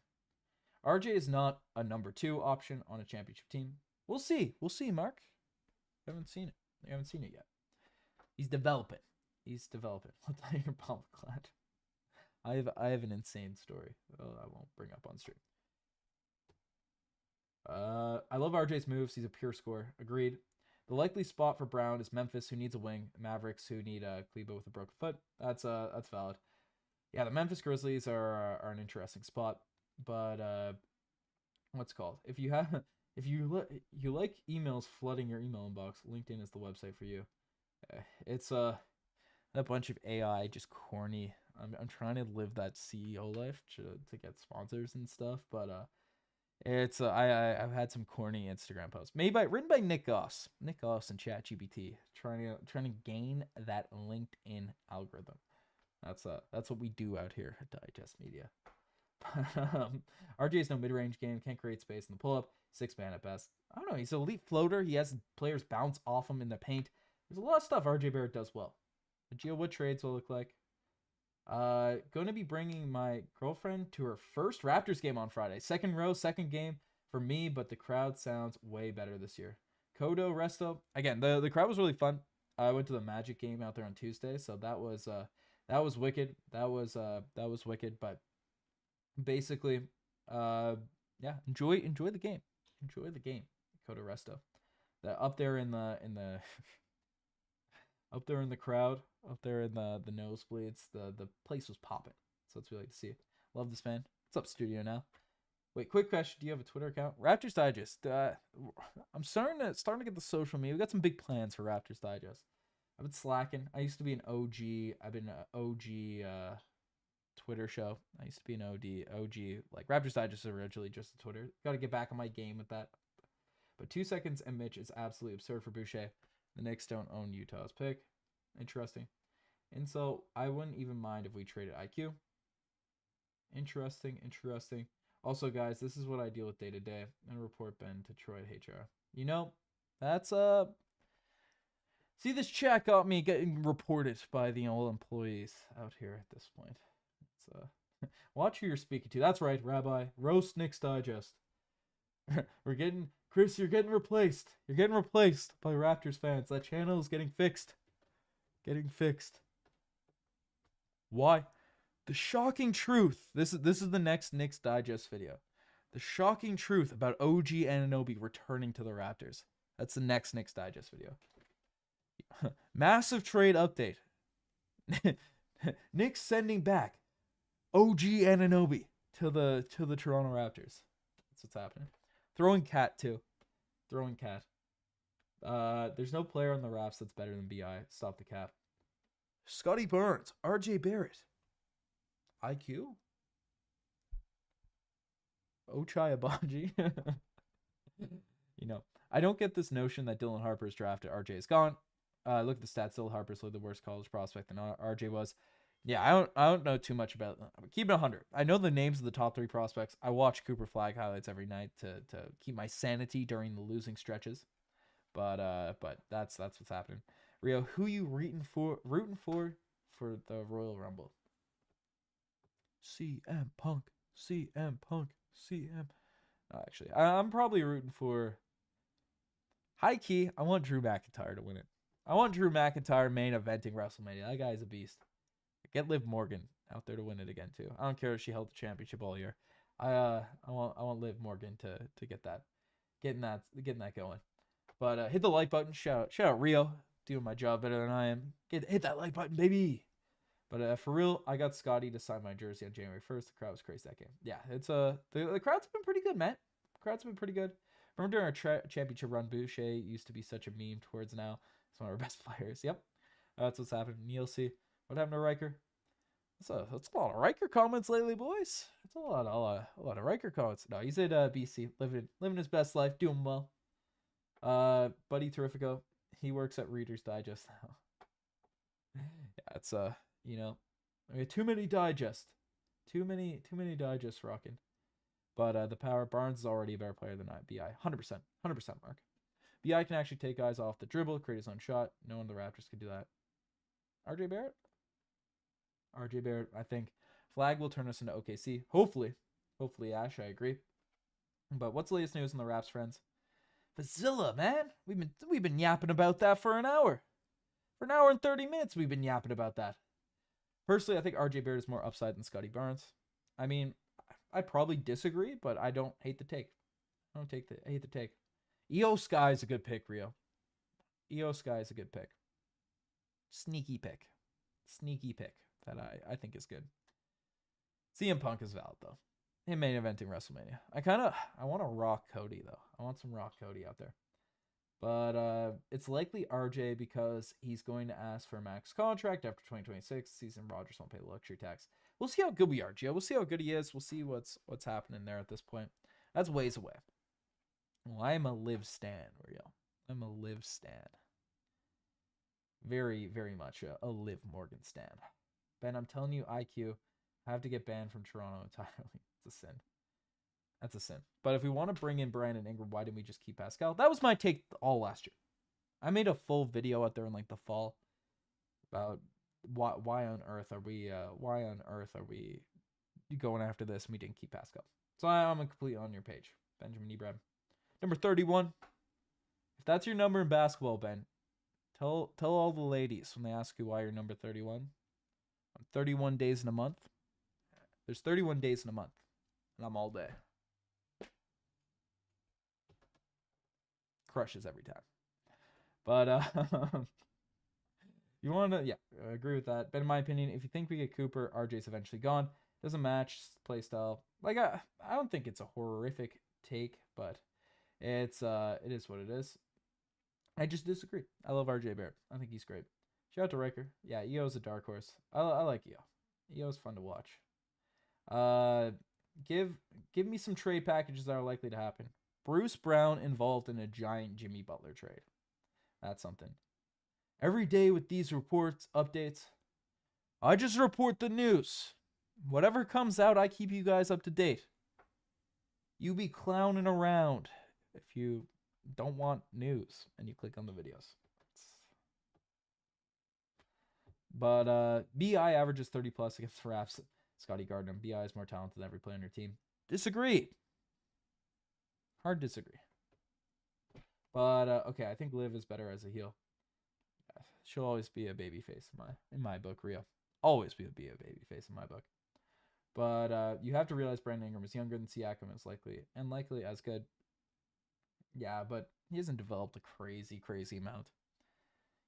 RJ is not a number 2 option on a championship team. We'll see. We'll see, Mark. I haven't seen it. I haven't seen it yet. He's developing. He's developing. What the heck, Pomegranate? I have an insane story. Oh, I won't bring up on stream. I love RJ's moves. He's a pure scorer. Agreed. The likely spot for Brown is Memphis, who needs a wing. Mavericks, who need Kleba with a broken foot. That's valid. Yeah, the Memphis Grizzlies are an interesting spot, but what's it called? If you like emails flooding your email inbox, LinkedIn is the website for you. It's a bunch of AI, just corny. I'm trying to live that CEO life to get sponsors and stuff, but it's I've had some corny Instagram posts written by Nick Goss and ChatGPT, trying to gain that LinkedIn algorithm. That's what we do out here at Digest Media. RJ is no mid-range game, can't create space in the pull-up, 6-man at best. I don't know, he's an elite floater. He has players bounce off him in the paint. There's a lot of stuff RJ Barrett does well. Gio, what trades will look like? Going to be bringing my girlfriend to her first Raptors game on Friday. Second row, second game for me, but the crowd sounds way better this year. Kodo, Resto. Again, the crowd was really fun. I went to the Magic game out there on Tuesday, so that was wicked. That was wicked, but basically, yeah, enjoy the game. Enjoy the game. Kodo, Resto. Up there in the up there in the crowd, up there in the nosebleeds, the place was popping. So it's really to see. Love this man. What's up, studio now? Wait, quick question. Do you have a Twitter account? Raptors Digest. I'm starting to get the social media. We got some big plans for Raptors Digest. I've been slacking. I used to be an OG. I've been an OG Twitter show. I used to be an OG. Like Raptors Digest is originally just a Twitter. Got to get back on my game with that. But 2 seconds and Mitch is absolutely absurd for Boucher. The Knicks don't own Utah's pick. Interesting. And so I wouldn't even mind if we traded IQ. Interesting. Also, guys, this is what I deal with day to day. And report Ben to Troy at HR. You know, that's see, this chat got me getting reported by the old employees out here at this point. It's watch who you're speaking to. That's right, Rabbi. Roast Knicks Digest. Chris, you're getting replaced. You're getting replaced by Raptors fans. That channel is getting fixed. Why? The shocking truth. This is the next Knicks Digest video. The shocking truth about OG Anunoby returning to the Raptors. That's the next Knicks Digest video. Massive trade update. Knicks sending back OG Anunoby to the Toronto Raptors. That's what's happening. Throwing cat too. There's no player on the Raps that's better than BI. Stop the cap. Scottie Barnes, RJ Barrett, IQ, Ochai Agbaji. You know, I don't get this notion that Dylan Harper's drafted. RJ is gone. Look at the stats. Dylan Harper's the worst college prospect than RJ was. Yeah, I don't know too much about them. Keep it 100. I know the names of the top 3 prospects. I watch Cooper Flag highlights every night to keep my sanity during the losing stretches. But that's what's happening. Rio, who you rooting for the Royal Rumble? CM Punk. No, actually, I'm probably rooting for. High key, I want Drew McIntyre to win it. I want Drew McIntyre main eventing WrestleMania. That guy's a beast. Get Liv Morgan out there to win it again too. I don't care if she held the championship all year. I want Liv Morgan to get that, getting that going. But hit the like button. Shout out Rio, doing my job better than I am. Hit that like button, baby. But for real, I got Scottie to sign my jersey on January 1st. The crowd was crazy that game. Yeah, it's the crowd's been pretty good, man. The crowd's been pretty good. Remember during our championship run, Boucher used to be such a meme towards now. He's one of our best players. Yep, that's what's happened. Neil C. What happened to Riker? That's a lot of Riker comments lately, boys. It's a lot of Riker comments. No, he's at BC, living his best life, doing well. Buddy Terrifico, he works at Reader's Digest now. Yeah, it's you know, I mean, too many digests rocking. But the power, Barnes is already a better player than BI. 100%, Mark. BI can actually take guys off the dribble, create his own shot. No one of the Raptors could do that. RJ Barrett, I think Flag will turn us into OKC. Hopefully. Hopefully, Ash, I agree. But what's the latest news in the Raps, friends? Vazilla, man. We've been yapping about that for an hour. For an hour and 30 minutes, we've been yapping about that. Personally, I think RJ Barrett is more upside than Scottie Barnes. I mean, I probably disagree, but I don't hate the take. I hate the take. EO Sky is a good pick, Rio. EO Sky is a good pick. Sneaky pick that I think is good. CM Punk is valid, though. Him main eventing WrestleMania. I want to rock Cody, though. I want some rock Cody out there. But it's likely RJ because he's going to ask for a max contract after 2026 season. Rodgers won't pay the luxury tax. We'll see how good we are, Gio. We'll see how good he is. We'll see what's happening there at this point. That's ways away. Well, I'm a live stan, Rio. I'm a live stan. Very, very much a Liv Morgan stan. Ben, I'm telling you, IQ, I have to get banned from Toronto entirely. It's a sin. That's a sin. But if we want to bring in Brandon Ingram, why didn't we just keep Pascal? That was my take all last year. I made a full video out there in like the fall about why on earth are we going after this and we didn't keep Pascal. So I'm completely on your page, Benjamin Ebrahim. Number 31. If that's your number in basketball, Ben, tell all the ladies when they ask you why you're number 31. I'm 31 days in a month. There's 31 days in a month, and I'm all day. Crushes every time. But you want to, yeah, I agree with that. But in my opinion, if you think we get Cooper, RJ's eventually gone. Doesn't match play style. Like I don't think it's a horrific take, but it is what it is. I just disagree. I love RJ Barrett. I think he's great. Shout out to Riker. Yeah, EO's a dark horse. I like EO. EO's fun to watch. Give me some trade packages that are likely to happen. Bruce Brown involved in a giant Jimmy Butler trade. That's something. Every day with these reports, updates, I just report the news. Whatever comes out, I keep you guys up to date. You be clowning around if you don't want news and you click on the videos. But BI averages 30 plus against the Raps. Scottie Gardner. BI is more talented than every player on your team. Disagree. Hard disagree. But okay, I think Liv is better as a heel. She'll always be a baby face in my book, Rio. Always be a baby face in my book. But you have to realize Brandon Ingram is younger than Siakam, is likely as good. Yeah, but he hasn't developed a crazy amount.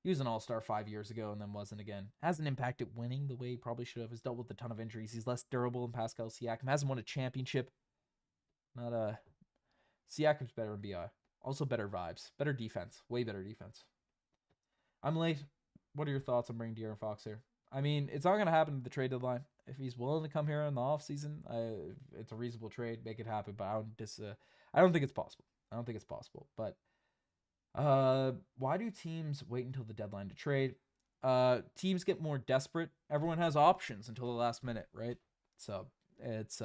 He was an all-star 5 years ago and then wasn't again. Hasn't impacted winning the way he probably should have. Has dealt with a ton of injuries. He's less durable than Pascal Siakam. Hasn't won a championship. Siakam's better than BI. Also better vibes. Better defense. Way better defense. I'm late. What are your thoughts on bringing De'Aaron Fox here? I mean, it's not going to happen at the trade deadline. If he's willing to come here in the offseason, it's a reasonable trade. Make it happen. But I don't think it's possible. But why do teams wait until the deadline to trade? Teams get more desperate. Everyone has options until the last minute, right? So it's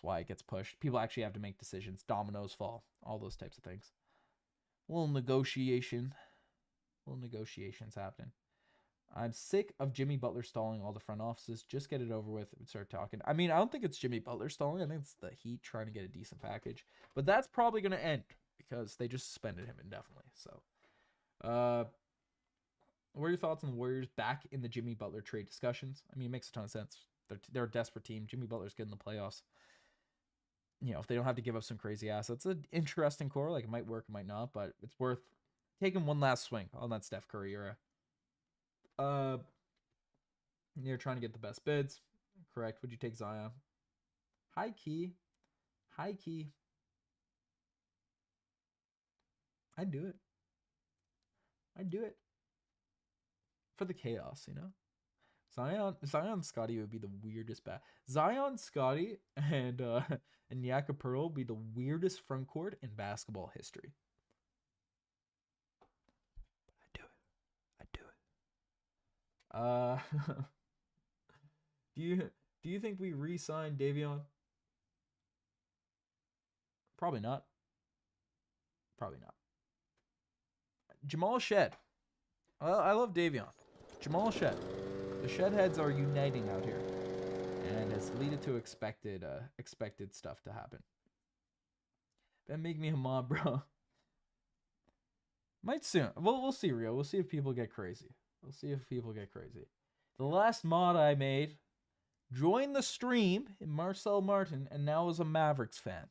why it gets pushed. People actually have to make decisions. Dominoes fall. All those types of things. Little negotiations happening. I'm sick of Jimmy Butler stalling all the front offices. Just get it over with and start talking. I mean, I don't think it's Jimmy Butler stalling. I think it's the Heat trying to get a decent package. But that's probably going to end because they just suspended him indefinitely. So, what are your thoughts on the Warriors back in the Jimmy Butler trade discussions? I mean, it makes a ton of sense. They're a desperate team. Jimmy Butler's good in the playoffs. You know, if they don't have to give up some crazy assets, it's an interesting core. Like, it might work, it might not, but it's worth taking one last swing on that Steph Curry era. You're trying to get the best bids. Correct. Would you take Zion? High key. I'd do it. For the chaos, you know? Zion Scottie would be the weirdest Zion, Scottie, and Jakob Poeltl would be the weirdest front court in basketball history. I'd do it. Do you think we re-sign Davion? Probably not. Jamal Shead. I love Davion. Jamal Shead. The Shed heads are uniting out here. and has led to expected stuff to happen. Ben, make me a mob, bro. Might soon. We'll see, Rio. We'll see if people get crazy. The last mod I made joined the stream in Marcel Martin and now is a Mavericks fan.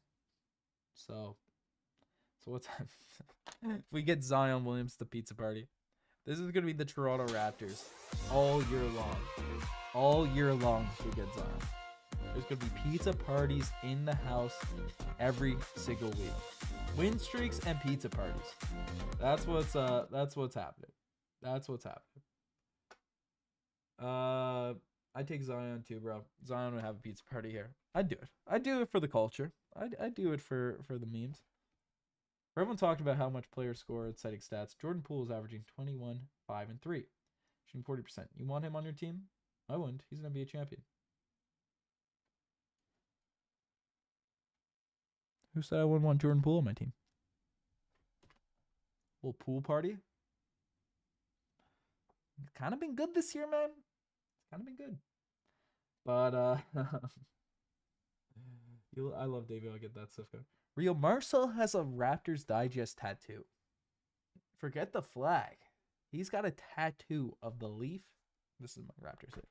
So what's if we get Zion Williams to the pizza party? This is going to be the Toronto Raptors all year long. All year long we get Zion. There's going to be pizza parties in the house every single week. Win streaks and pizza parties. That's what's happening. I take Zion too, bro. Zion would have a pizza party here. I'd do it. I'd do it for the culture. I'd do it for the memes. Everyone talked about how much players score at citing stats. Jordan Poole is averaging 21, 5, and 3. Shooting 40%. You want him on your team? I wouldn't. He's going to be a champion. Who said I wouldn't want Jordan Poole on my team? Little pool party. It's kind of been good this year, man. It's kind of been good. But, I love David. I'll get that stuff going. Rio Marcel has a Raptors Digest tattoo. Forget the flag. He's got a tattoo of the leaf. This is my Raptors here.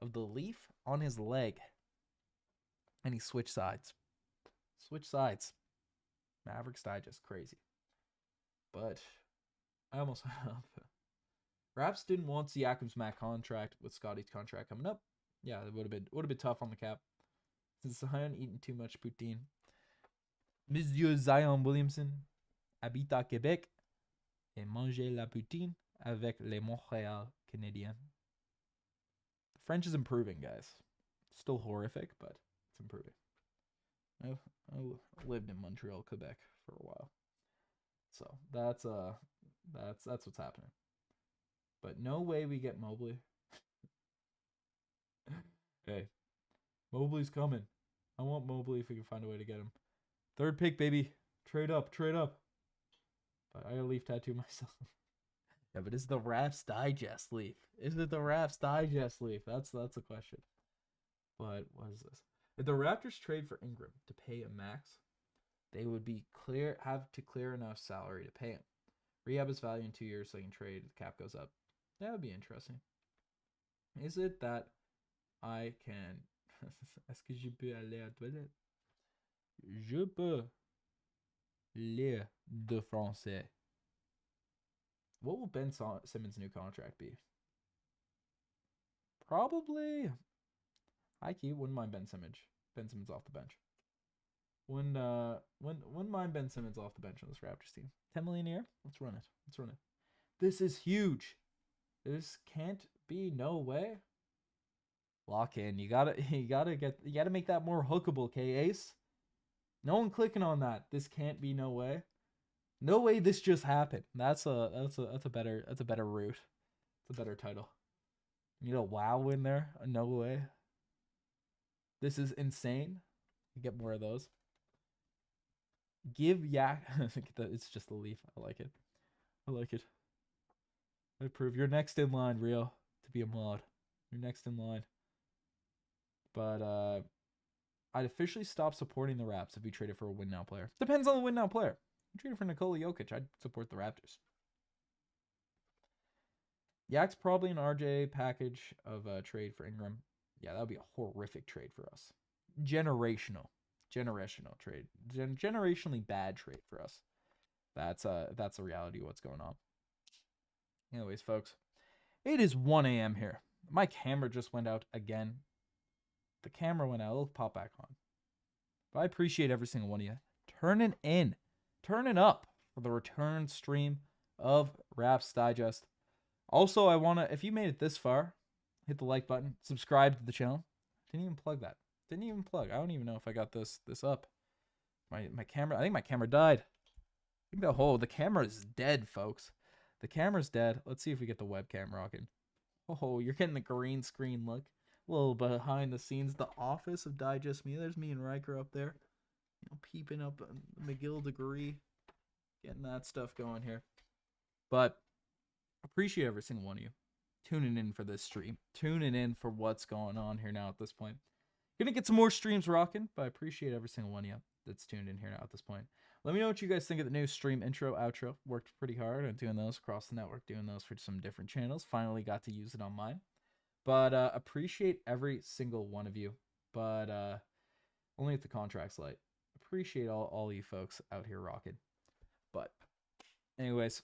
Of the leaf on his leg. And he switched sides. Mavericks Digest. Crazy. But I almost Raps didn't want Siakam's Mac contract with Scottie's contract coming up. Yeah, it would have been tough on the cap. Since Zion eating too much poutine. Monsieur Zion Williamson habite à Québec et mange la poutine avec les Montréal Canadiens. The French is improving, guys. Still horrific, but it's improving. I lived in Montreal, Quebec for a while. So that's what's happening. But no way we get Mobley. Hey, Mobley's coming. I want Mobley if we can find a way to get him. Third pick, baby. Trade up. But I got a leaf tattoo myself. Yeah, but is the Raps Digest leaf? Is it the Raps Digest leaf? That's a question. But what is this? If the Raptors trade for Ingram to pay a max, they would have to clear enough salary to pay him. Rehab his value in 2 years so he can trade. The cap goes up. That would be interesting. Is it that I can... Est-ce que je peux aller à la toilette? Je peux lire de français. What will Ben Simmons' new contract be? Probably... IQ, wouldn't mind Ben Simmons. Ben Simmons off the bench. Wouldn't mind Ben Simmons off the bench on this Raptors team. 10 million a year? Let's run it. This is huge. This can't be no way. Lock in. You gotta make that more hookable, K-Ace. No one clicking on that. This can't be no way. No way this just happened. That's a better route. It's a better title. You know, wow in there. No way. This is insane. You get more of those. Give Yak. It's just a leaf. I like it. I approve. You're next in line, Rio, to be a mod. You're next in line. But I'd officially stop supporting the Raps if we traded for a win now player. Depends on the win now player. If we traded for Nikola Jokic, I'd support the Raptors. Yak's probably an RJ package of a trade for Ingram. Yeah, that would be a horrific trade for us. Generational trade. Generationally bad trade for us. That's the reality of what's going on. Anyways, folks, it is 1 a.m. here. My camera just went out again. The camera went out. It'll pop back on. But I appreciate every single one of you turning up for the return stream of Raps Digest. Also, I want to, if you made it this far, hit the like button, subscribe to the channel. Didn't even plug that. I don't even know if I got this up. My camera, I think my camera died. I think the camera is dead, folks. The camera's dead. Let's see if we get the webcam rocking. Oh, you're getting the green screen look. A little behind the scenes, the office of Digest Me. There's me and Riker up there. You know, peeping up McGill degree. Getting that stuff going here. But appreciate every single one of you tuning in for this stream. Tuning in for what's going on here now at this point. Gonna get some more streams rocking, but I appreciate every single one of you that's tuned in here now at this point. Let me know what you guys think of the new stream intro, outro. Worked pretty hard on doing those across the network, doing those for some different channels. Finally got to use it on mine. But appreciate every single one of you. But only if the contract's light. Appreciate all you folks out here rocking. But anyways,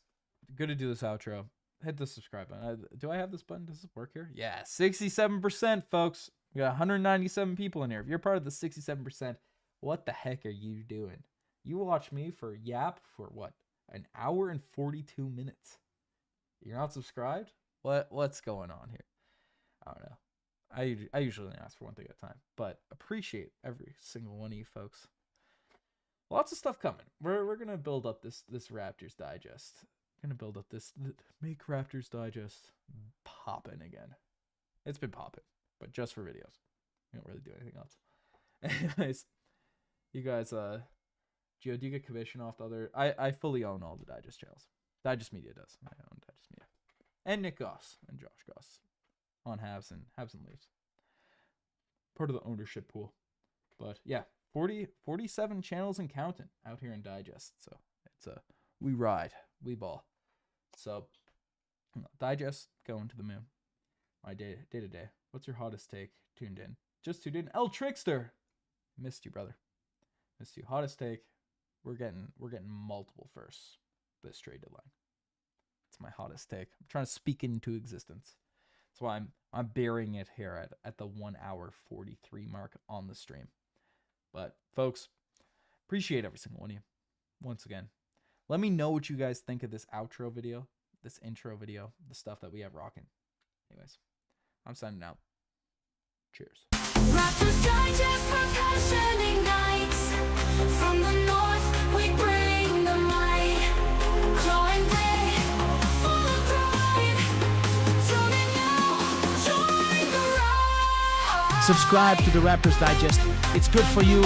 good to do this outro. Hit the subscribe button. Do I have this button? Does it work here? Yeah, 67%, folks. We got 197 people in here. If you're part of the 67%, what the heck are you doing? You watch me for yap for what? An hour and 42 minutes. You're not subscribed? What's going on here? I don't know. I usually ask for one thing at a time, but appreciate every single one of you folks. Lots of stuff coming. We're gonna build up this Raptors Digest. We're gonna build up this make Raptors Digest popping again. It's been popping, but just for videos. We don't really do anything else. Anyways, you guys, Gio, do you get commission off the other? I fully own all the Digest channels. Digest Media does. I own Digest Media. And Nick Goss and Josh Goss on Habs and Leafs. Part of the ownership pool. But yeah, 47 channels and counting out here in Digest. So it's we ride, we ball. So Digest going to the moon. My day to day. What's your hottest take? Tuned in. Just tuned in. El Trickster. Missed you, brother. Missed you. Hottest take. We're getting multiple firsts this trade deadline. It's my hottest take. I'm trying to speak into existence. That's why I'm burying it here at the 1 hour 43 mark on the stream. But folks, appreciate every single one of you. Once again, let me know what you guys think of this outro video, this intro video, the stuff that we have rocking. Anyways, I'm signing out. Cheers. Raptors Digest percussion ignites. From the north, we bring the might. Clawing day, full of pride. Tuning now, join the ride. Subscribe to the Raptors Digest. It's good for you.